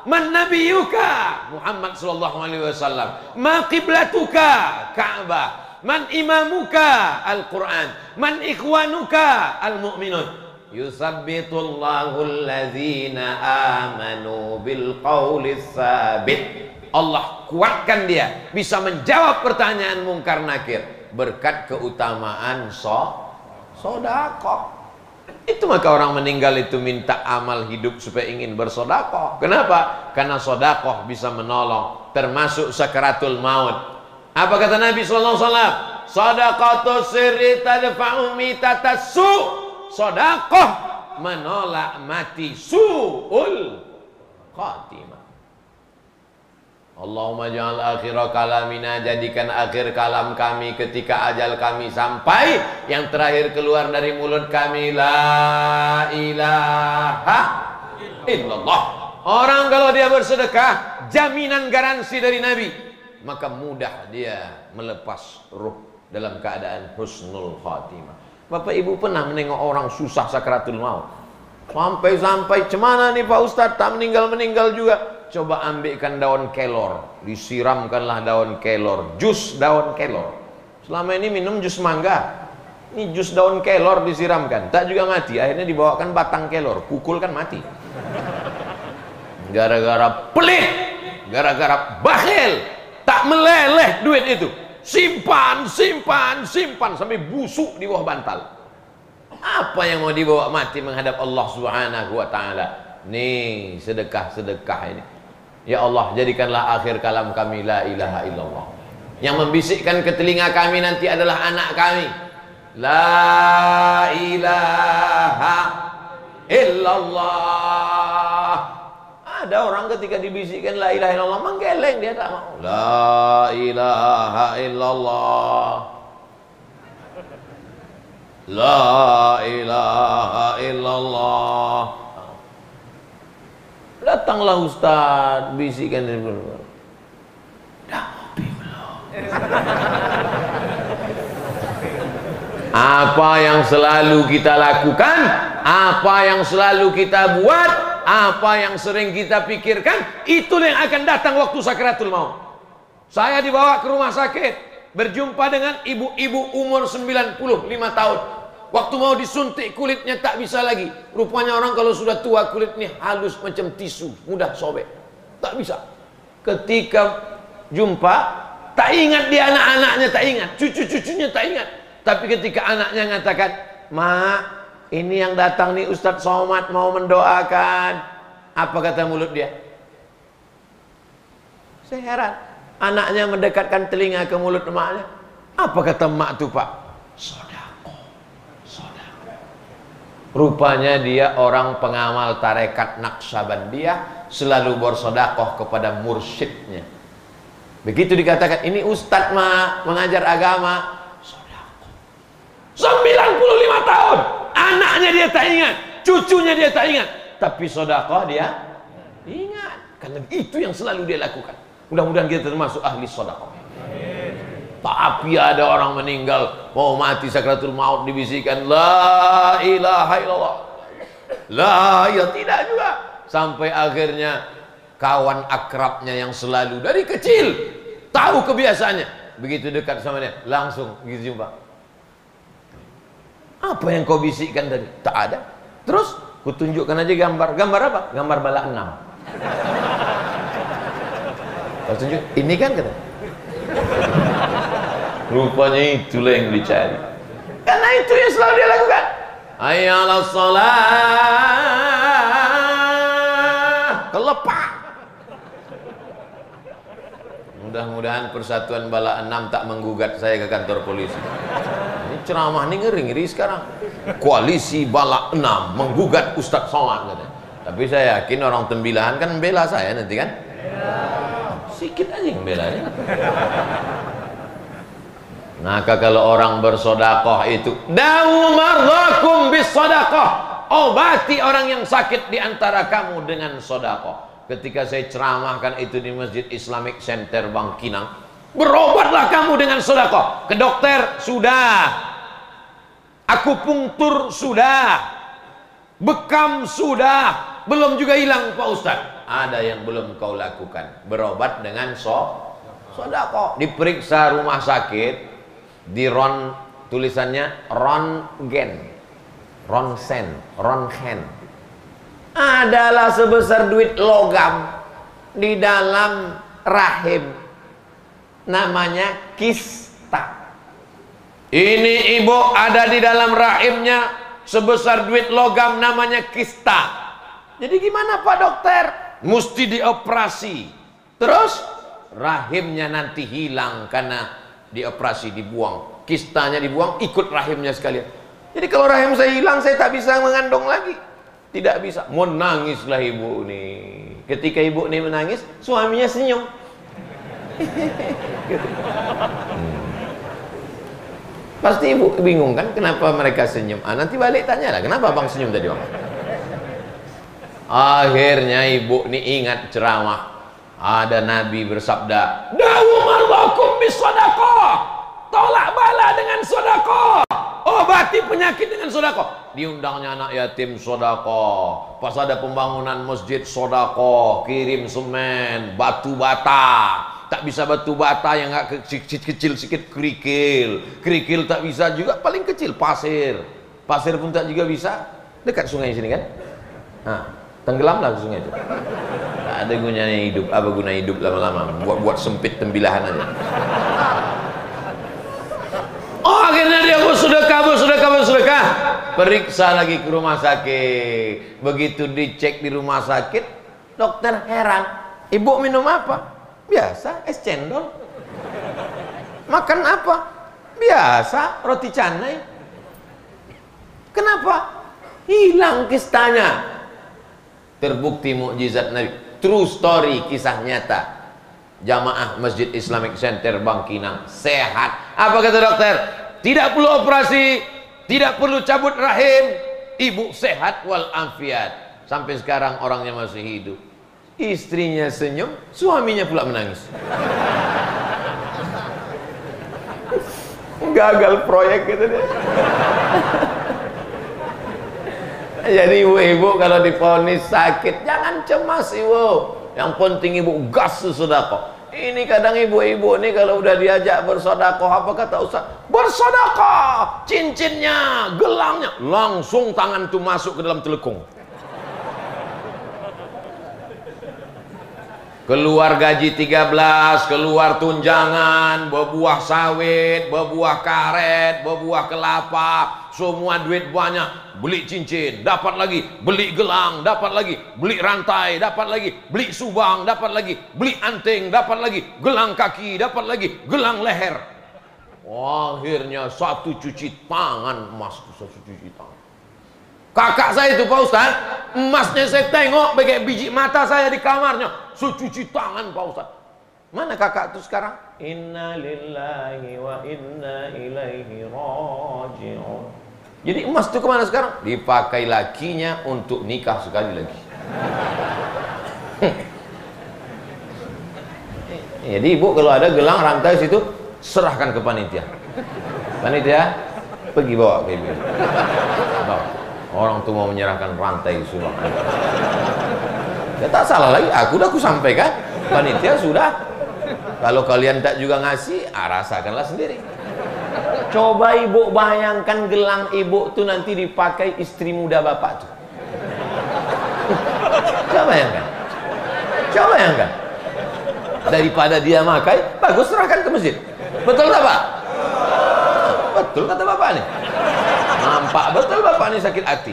man nabiyuka, Muhammad sallallahu alaihi wasallam, ma qiblatuka, Ka'bah, man imamuka, Al-Quran, man ikhwanuka, Al-Mu'minun. Yusabbitullahu allazina amanu bil qawli tsabit. Allah kuatkan dia bisa menjawab pertanyaan mungkar nakir berkat keutamaan sodakoh. Itu maka orang meninggal itu minta amal hidup supaya ingin bersodakoh. Kenapa? Karena sodakoh bisa menolong, termasuk sakaratul maut. Apa kata Nabi sallallahu alaihi wasallam? Sadaqatus sirri tadfa'u mitatas su. Sodakoh menolak mati, su'ul khatimah. Allahumma ja'al akhira kalamina, jadikan akhir kalam kami ketika ajal kami sampai, yang terakhir keluar dari mulut kami la ilaha illallah. Orang kalau dia bersedekah, jaminan garansi dari Nabi, maka mudah dia melepas ruh dalam keadaan husnul khatimah. Bapak Ibu pernah menengok orang susah sakaratul maut? Sampai-sampai cemana nih Pak Ustadz, tak meninggal-meninggal juga. Coba ambilkan daun kelor, disiramkanlah daun kelor, jus daun kelor. Selama ini minum jus mangga, ini jus daun kelor disiramkan, tak juga mati. Akhirnya dibawakan batang kelor, pukul kan mati. Gara-gara pelit, gara-gara bakhil, tak meleleh duit itu. Simpan, simpan, simpan sampai busuk di bawah bantal. Apa yang mau dibawa mati menghadap Allah Subhanahu wa taala? Nih, sedekah-sedekah ini. Ya Allah, jadikanlah akhir kalam kami la ilaha illallah. Yang membisikkan ke telinga kami nanti adalah anak kami. La ilaha illallah. Ada orang ketika dibisikkan la ilaha illallah menggeleng, dia tak mau. La ilaha illallah. La ilaha illallah. Datanglah Ustaz, bisikan dia belum. Dah ngopi belum? Apa yang selalu kita lakukan, apa yang selalu kita buat, apa yang sering kita pikirkan, itulah yang akan datang waktu sakaratul maut. Saya dibawa ke rumah sakit, berjumpa dengan ibu-ibu umur 95 tahun. Waktu mau disuntik kulitnya tak bisa lagi. Rupanya orang kalau sudah tua kulitnya halus macam tisu, mudah sobek. Tak bisa. Ketika jumpa, tak ingat dia anak-anaknya, tak ingat. Cucu-cucunya tak ingat. Tapi ketika anaknya mengatakan, "Mak, ini yang datang nih Ustadz Somad mau mendoakan." Apa kata mulut dia? Saya heran. Anaknya mendekatkan telinga ke mulut emaknya. Apa kata emak itu Pak? Rupanya dia orang pengamal tarekat Naqsyabandiyah, selalu bersodakoh kepada mursyidnya. Begitu dikatakan, ini ustadz mah mengajar agama, sodakoh. 95 tahun, anaknya dia tak ingat, cucunya dia tak ingat, tapi sodakoh dia ingat. Karena itu yang selalu dia lakukan. Mudah-mudahan kita termasuk ahli sodakoh. Tapi ada orang meninggal, mau mati sakaratul maut, dibisikkan la ilaha illallah. La ya tidak juga. Sampai akhirnya kawan akrabnya yang selalu dari kecil tahu kebiasaannya, begitu dekat sama dia, langsung gitu jumpa. Apa yang kau bisikkan tadi? Tak ada. Terus kutunjukkan aja gambar. Gambar apa? Gambar bala 6. Kau tunjuk, ini kan kata. Rupanya itulah yang dicari. Karena itu yang selalu dia lakukan. Hayya 'alas shalah. Kelepak. Mudah-mudahan Persatuan Bala 6 tak menggugat saya ke kantor polisi. Ini ceramah ini ngeri-ngeri sekarang. Koalisi Bala 6 menggugat Ustadz Somad katanya. Tapi saya yakin orang Tembilahan kan membela saya nanti kan. Sikit aja yang belanya. Maka kalau orang bersodakoh itu, dawu mardhakum bis sodakoh, obati orang yang sakit di antara kamu dengan sodakoh. Ketika saya ceramahkan itu di Masjid Islamic Center Bangkinang, berobatlah kamu dengan sodakoh. Ke dokter sudah, akupunktur sudah, bekam sudah, belum juga hilang Pak Ustadz. Ada yang belum kau lakukan, berobat dengan sodakoh. Diperiksa rumah sakit, di tulisannya rongen, rongen adalah sebesar duit logam di dalam rahim, namanya kista. Ini ibu ada di dalam rahimnya sebesar duit logam, namanya kista. Jadi gimana Pak dokter? Mesti dioperasi. Terus rahimnya nanti hilang karena dioperasi, dibuang. Kistanya dibuang, ikut rahimnya sekalian. Jadi kalau rahim saya hilang, saya tak bisa mengandung lagi. Tidak bisa. Menangislah ibu nih. Ketika ibu nih menangis, suaminya senyum. Pasti ibu bingung kan, kenapa mereka senyum? Nanti balik tanya lah, kenapa abang senyum tadi bang? Akhirnya ibu nih ingat ceramah. Ada Nabi bersabda, dawu marbakum bis sodakoh. Tolak bala dengan sodakoh. Obati penyakit dengan sodakoh. Diundangnya anak yatim sodakoh. Pas ada pembangunan masjid sodakoh. Kirim semen, batu bata. Tak bisa batu bata yang gak kecil sikit, kerikil. Kerikil tak bisa juga, paling kecil pasir. Pasir pun tak juga bisa. Dekat sungai sini kan. Nah, tenggelamlah ke sungai itu. Tak ada gunanya hidup. Apa guna hidup lama-lama? Buat sempit Tembilahan aja. Oh, akhirnya dia bersedekah. Periksa lagi ke rumah sakit. Begitu dicek di rumah sakit, dokter heran. Ibu minum apa? Biasa, es cendol. Makan apa? Biasa, roti canai. Kenapa? Hilang kistanya. Terbukti mukjizat Nabi. True story, kisah nyata. Jamaah Masjid Islamic Center Bangkinang sehat. Apa kata dokter? Tidak perlu operasi, tidak perlu cabut rahim, ibu sehat walafiat. Sampai sekarang orangnya masih hidup. Istrinya senyum, suaminya pula menangis. Gagal proyek gitu deh. Jadi ibu-ibu kalau divonis sakit jangan cemas ibu. Yang penting ibu gas sedekah. Ini kadang ibu-ibu nih kalau udah diajak bersedekah, apa kata Ustaz? Bersedekah, cincinnya, gelangnya, langsung tangan tuh masuk ke dalam telekung. Keluar gaji 13, keluar tunjangan, berbuah sawit, berbuah karet, berbuah kelapa, semua duit banyak, beli cincin, dapat lagi, beli gelang, dapat lagi, beli rantai, dapat lagi, beli subang, dapat lagi, beli anting, dapat lagi, gelang kaki, dapat lagi, gelang leher. Akhirnya satu cuci tangan emas, satu cuci tangan. Kakak saya itu Pak Ustaz, emasnya saya tengok bagai biji mata saya di kamarnya, secuci tangan Pak Ustaz. Mana kakak itu sekarang? Inna lillahi wa inna ilaihi raji'un. Jadi emas itu kemana sekarang? Dipakai lakinya untuk nikah sekali lagi. Jadi ibu kalau ada gelang rantai situ, serahkan ke panitia. Panitia, pergi bawa ke ibu. Bawa. Orang tuh mau menyerahkan rantai sudah. Ya tak salah lagi, aku sampaikan. Panitia sudah. Kalau kalian tak juga ngasih, rasakanlah sendiri. Coba ibu bayangkan gelang ibu tuh nanti dipakai istri muda bapak tuh. Coba bayangkan. Coba bayangkan. Daripada dia pakai, bagus serahkan ke masjid. Betul tak Pak? Betul kata bapak nih. Nampak betul bapak nih sakit hati.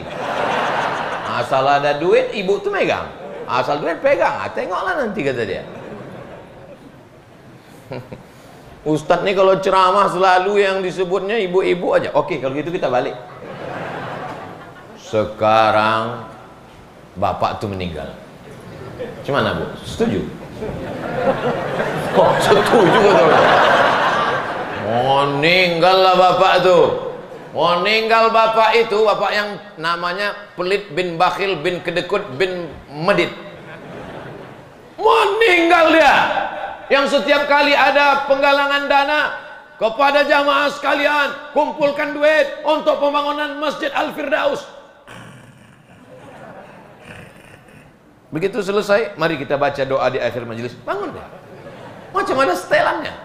Asal ada duit, ibu tuh megang. Asal duit pegang. Tengoklah nanti kata dia. Ustadz nih kalau ceramah selalu yang disebutnya ibu-ibu aja. Oke, kalau gitu kita balik. Sekarang bapak tuh meninggal. Gimana Bu? Setuju? Kok setuju kata Bu? Meninggal lah bapak tuh. Meninggal bapak itu, bapak yang namanya pelit bin bakhil bin kedekut bin medit. Meninggal dia. Yang setiap kali ada penggalangan dana kepada jamaah sekalian, kumpulkan duit untuk pembangunan Masjid Al-Firdaus. Begitu selesai, mari kita baca doa di akhir majelis. Bangun deh. Macam ada setelannya.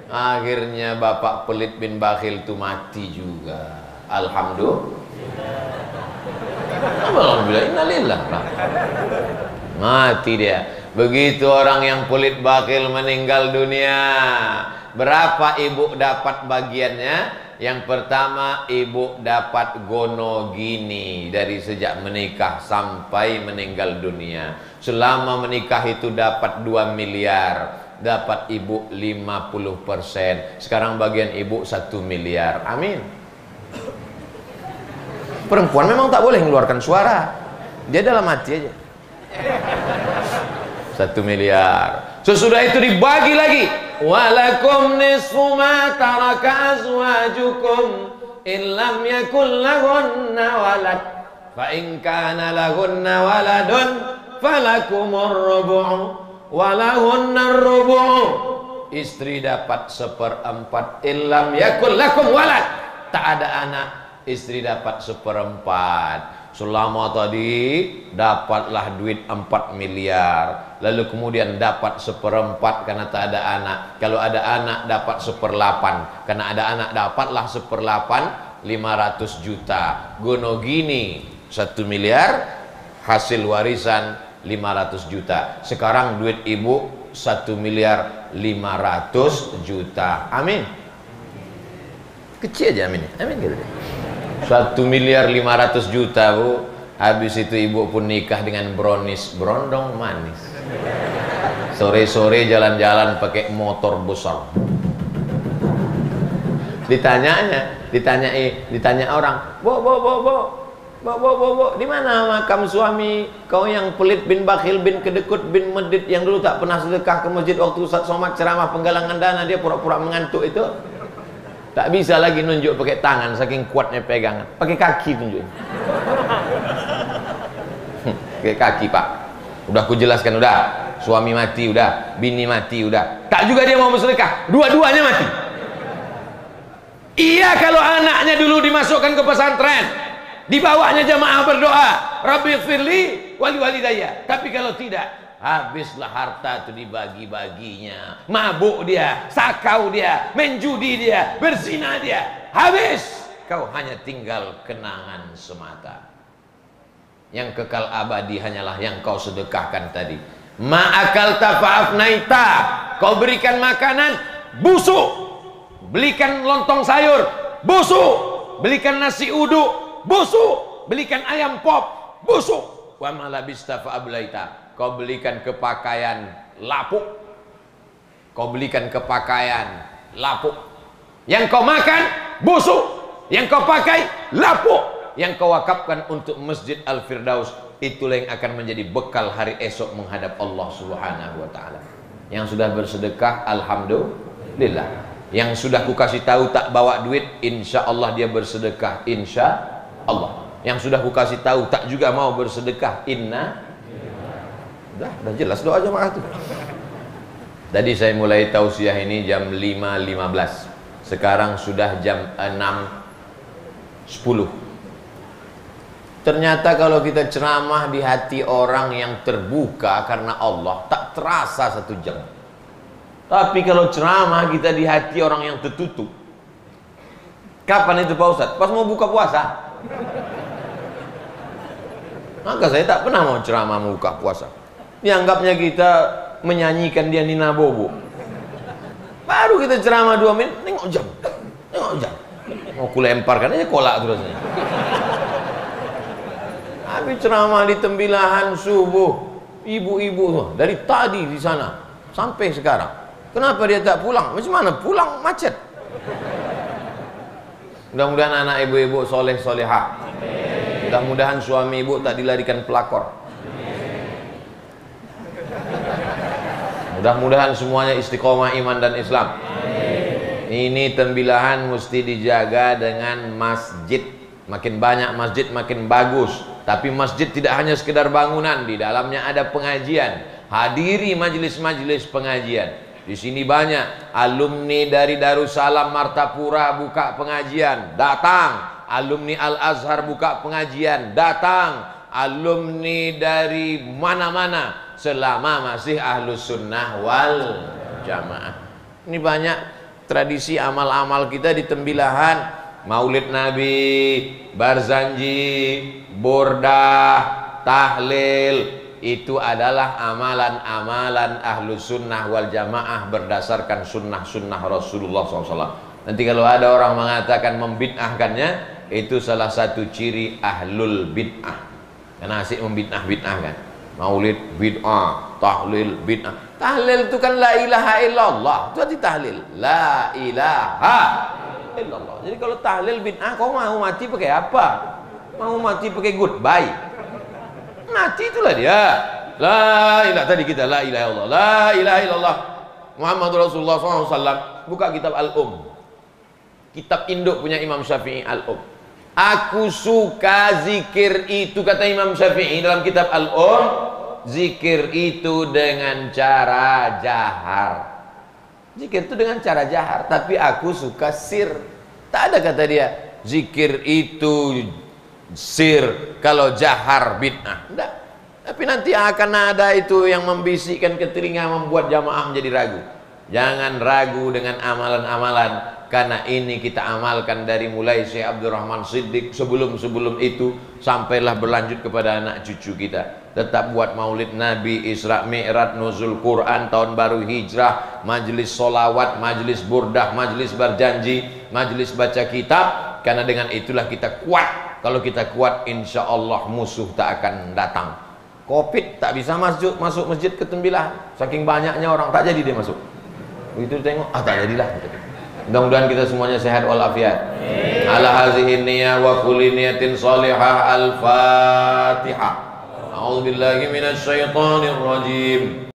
Akhirnya bapak pelit bin bakhil itu mati juga. Alhamdulillah, innalillah. Mati dia. Begitu orang yang pelit bakhil meninggal dunia, berapa ibu dapat bagiannya? Yang pertama, ibu dapat gono gini dari sejak menikah sampai meninggal dunia. Selama menikah itu dapat 2 miliar. Dapat ibu 50%. Sekarang bagian ibu 1 miliar. Amin. Perempuan memang tak boleh mengeluarkan suara. Dia dalam hati aja. 1 miliar. Sesudah itu dibagi lagi. Walakum nisfu ma taraka azwajukum in lam yakul lahunna walad. Fa in kana lahunna waladun falakumur rubu'. Walahunnar rubu'. Istri dapat 1/4. Illam yakul lakum walad. Tak ada anak, istri dapat 1/4. Selama tadi dapatlah duit 4 miliar. Lalu kemudian dapat 1/4 karena tak ada anak. Kalau ada anak dapat 1/8. Karena ada anak dapatlah 1/8, 500 juta. Gono gini 1 miliar, hasil warisan 500 juta. Sekarang duit ibu 1 miliar 500 juta. Amin. Kecil aja amin. Amin gitu. 1 miliar 500 juta Bu. Habis itu ibu pun nikah dengan brownies, berondong manis. Sore-sore jalan-jalan pakai motor besar. Ditanya orang, Bo, di mana makam suami kau yang pelit bin bakhil bin kedekut bin medit yang dulu tak pernah sedekah ke masjid waktu Ustaz Somad ceramah penggalangan dana, dia pura-pura mengantuk itu. Tak bisa lagi nunjuk pakai tangan saking kuatnya pegangan. Pakai kaki tunjuk. Pakai kaki, Pak. Udah aku jelaskan udah. Suami mati udah, bini mati udah. Tak juga dia mau bersedekah. Dua-duanya mati. Iya kalau anaknya dulu dimasukkan ke pesantren. Dibawanya jamaah berdoa, Rabbi firli wali walidayya. Tapi kalau tidak, habislah harta itu dibagi-baginya. Mabuk dia, sakau dia, menjudi dia, berzina dia. Habis. Kau hanya tinggal kenangan semata. Yang kekal abadi hanyalah yang kau sedekahkan tadi. Ma'akalta fa'afnaita. Kau berikan makanan, busuk. Belikan lontong sayur, busuk. Belikan nasi uduk, busuk. Belikan ayam pop, busuk. Wa malabista fa'ablaita. Kau belikan kepakaian lapuk. Kau belikan kepakaian lapuk. Yang kau makan busuk. Yang kau pakai lapuk. Yang kau wakafkan untuk Masjid Al-Firdaus, itulah yang akan menjadi bekal hari esok menghadap Allah Subhanahu wa taala. Yang sudah bersedekah, alhamdulillah. Yang sudah ku kasih tahu tak bawa duit, insya Allah dia bersedekah, insya Allah. Yang sudah ku kasih tahu tak juga mau bersedekah, udah jelas doa jemaah itu. Tadi saya mulai tausiah ini jam 5.15. Sekarang sudah jam 6.10. Ternyata kalau kita ceramah di hati orang yang terbuka karena Allah, tak terasa 1 jam. Tapi kalau ceramah kita di hati orang yang tertutup. Kapan itu Pak Ustadz? Pas mau buka puasa. Maka saya tak pernah mau ceramah mau buka puasa. Dianggapnya kita menyanyikan dia Nina Bobo. Baru kita ceramah 2 menit, nengok jam. Mau kulemparkan aja kolak terus. Habis ceramah di Tembilahan subuh, ibu-ibu dari tadi di sana sampai sekarang. Kenapa dia tak pulang? Macam mana pulang? Macet. Mudah-mudahan anak ibu-ibu soleh solehah. Mudah-mudahan suami ibu tak dilarikan pelakor. Mudah-mudahan semuanya istiqomah iman dan Islam. Ini Tembilahan mesti dijaga dengan masjid. Makin banyak masjid makin bagus. Tapi masjid tidak hanya sekedar bangunan, di dalamnya ada pengajian. Hadiri majelis-majelis pengajian. Di sini banyak alumni dari Darussalam Martapura buka pengajian, datang. Alumni Al-Azhar buka pengajian, datang. Alumni dari mana-mana, selama masih Ahlus Sunnah wal Jamaah. Ini banyak tradisi amal-amal kita di Tembilahan. Maulid Nabi, Barzanji, Bordah, Tahlil, itu adalah amalan-amalan Ahlus Sunnah wal Jamaah berdasarkan sunnah-sunnah Rasulullah SAW. Nanti kalau ada orang mengatakan membid'ahkannya, itu salah satu ciri Ahlul Bid'ah. Karena asik membid'ah-bid'ah kan. Maulid bid'ah, tahlil bid'ah. Tahlil itu kan la ilaha illallah. Itu arti tahlil. La ilaha illallah. Jadi kalau tahlil bid'ah, kau mau mati pakai apa? Mau mati pakai goodbye? Mati itulah dia. La ilaha, tadi kita la ilaha illallah. La ilaha illallah Muhammadur Rasulullah SAW. Buka kitab kitab induk punya Imam Syafi'i, Al-Um. Aku suka zikir itu, kata Imam Syafi'i dalam kitab Al-Um. Zikir itu dengan cara jahar. Zikir itu dengan cara jahar, tapi aku suka sir. Tak ada kata dia zikir itu sir, kalau jahar bid'ah. Tidak. Tapi nanti akan ada itu yang membisikkan ke telinga, membuat jamaah menjadi ragu. Jangan ragu dengan amalan-amalan, karena ini kita amalkan dari mulai Syekh Abdurrahman Siddiq, sebelum itu sampailah berlanjut kepada anak cucu kita. Tetap buat maulid Nabi, Isra Mi'raj, nuzul Quran, tahun baru hijrah, majelis solawat, majelis burdah, majelis berjanji, majelis baca kitab. Karena dengan itulah kita kuat. Kalau kita kuat, insya Allah musuh tak akan datang. Covid tak bisa masuk masjid ke Tembilahan, saking banyaknya orang, tak jadi dia masuk. Begitu tengok, tak jadilah. Mudah-mudahan kita semuanya sehat walafiat. Ala hazihi niyyah wa kulli niyatin salihah. Al-Fatihah. A'udzu billahi minasy syaithanir rajim.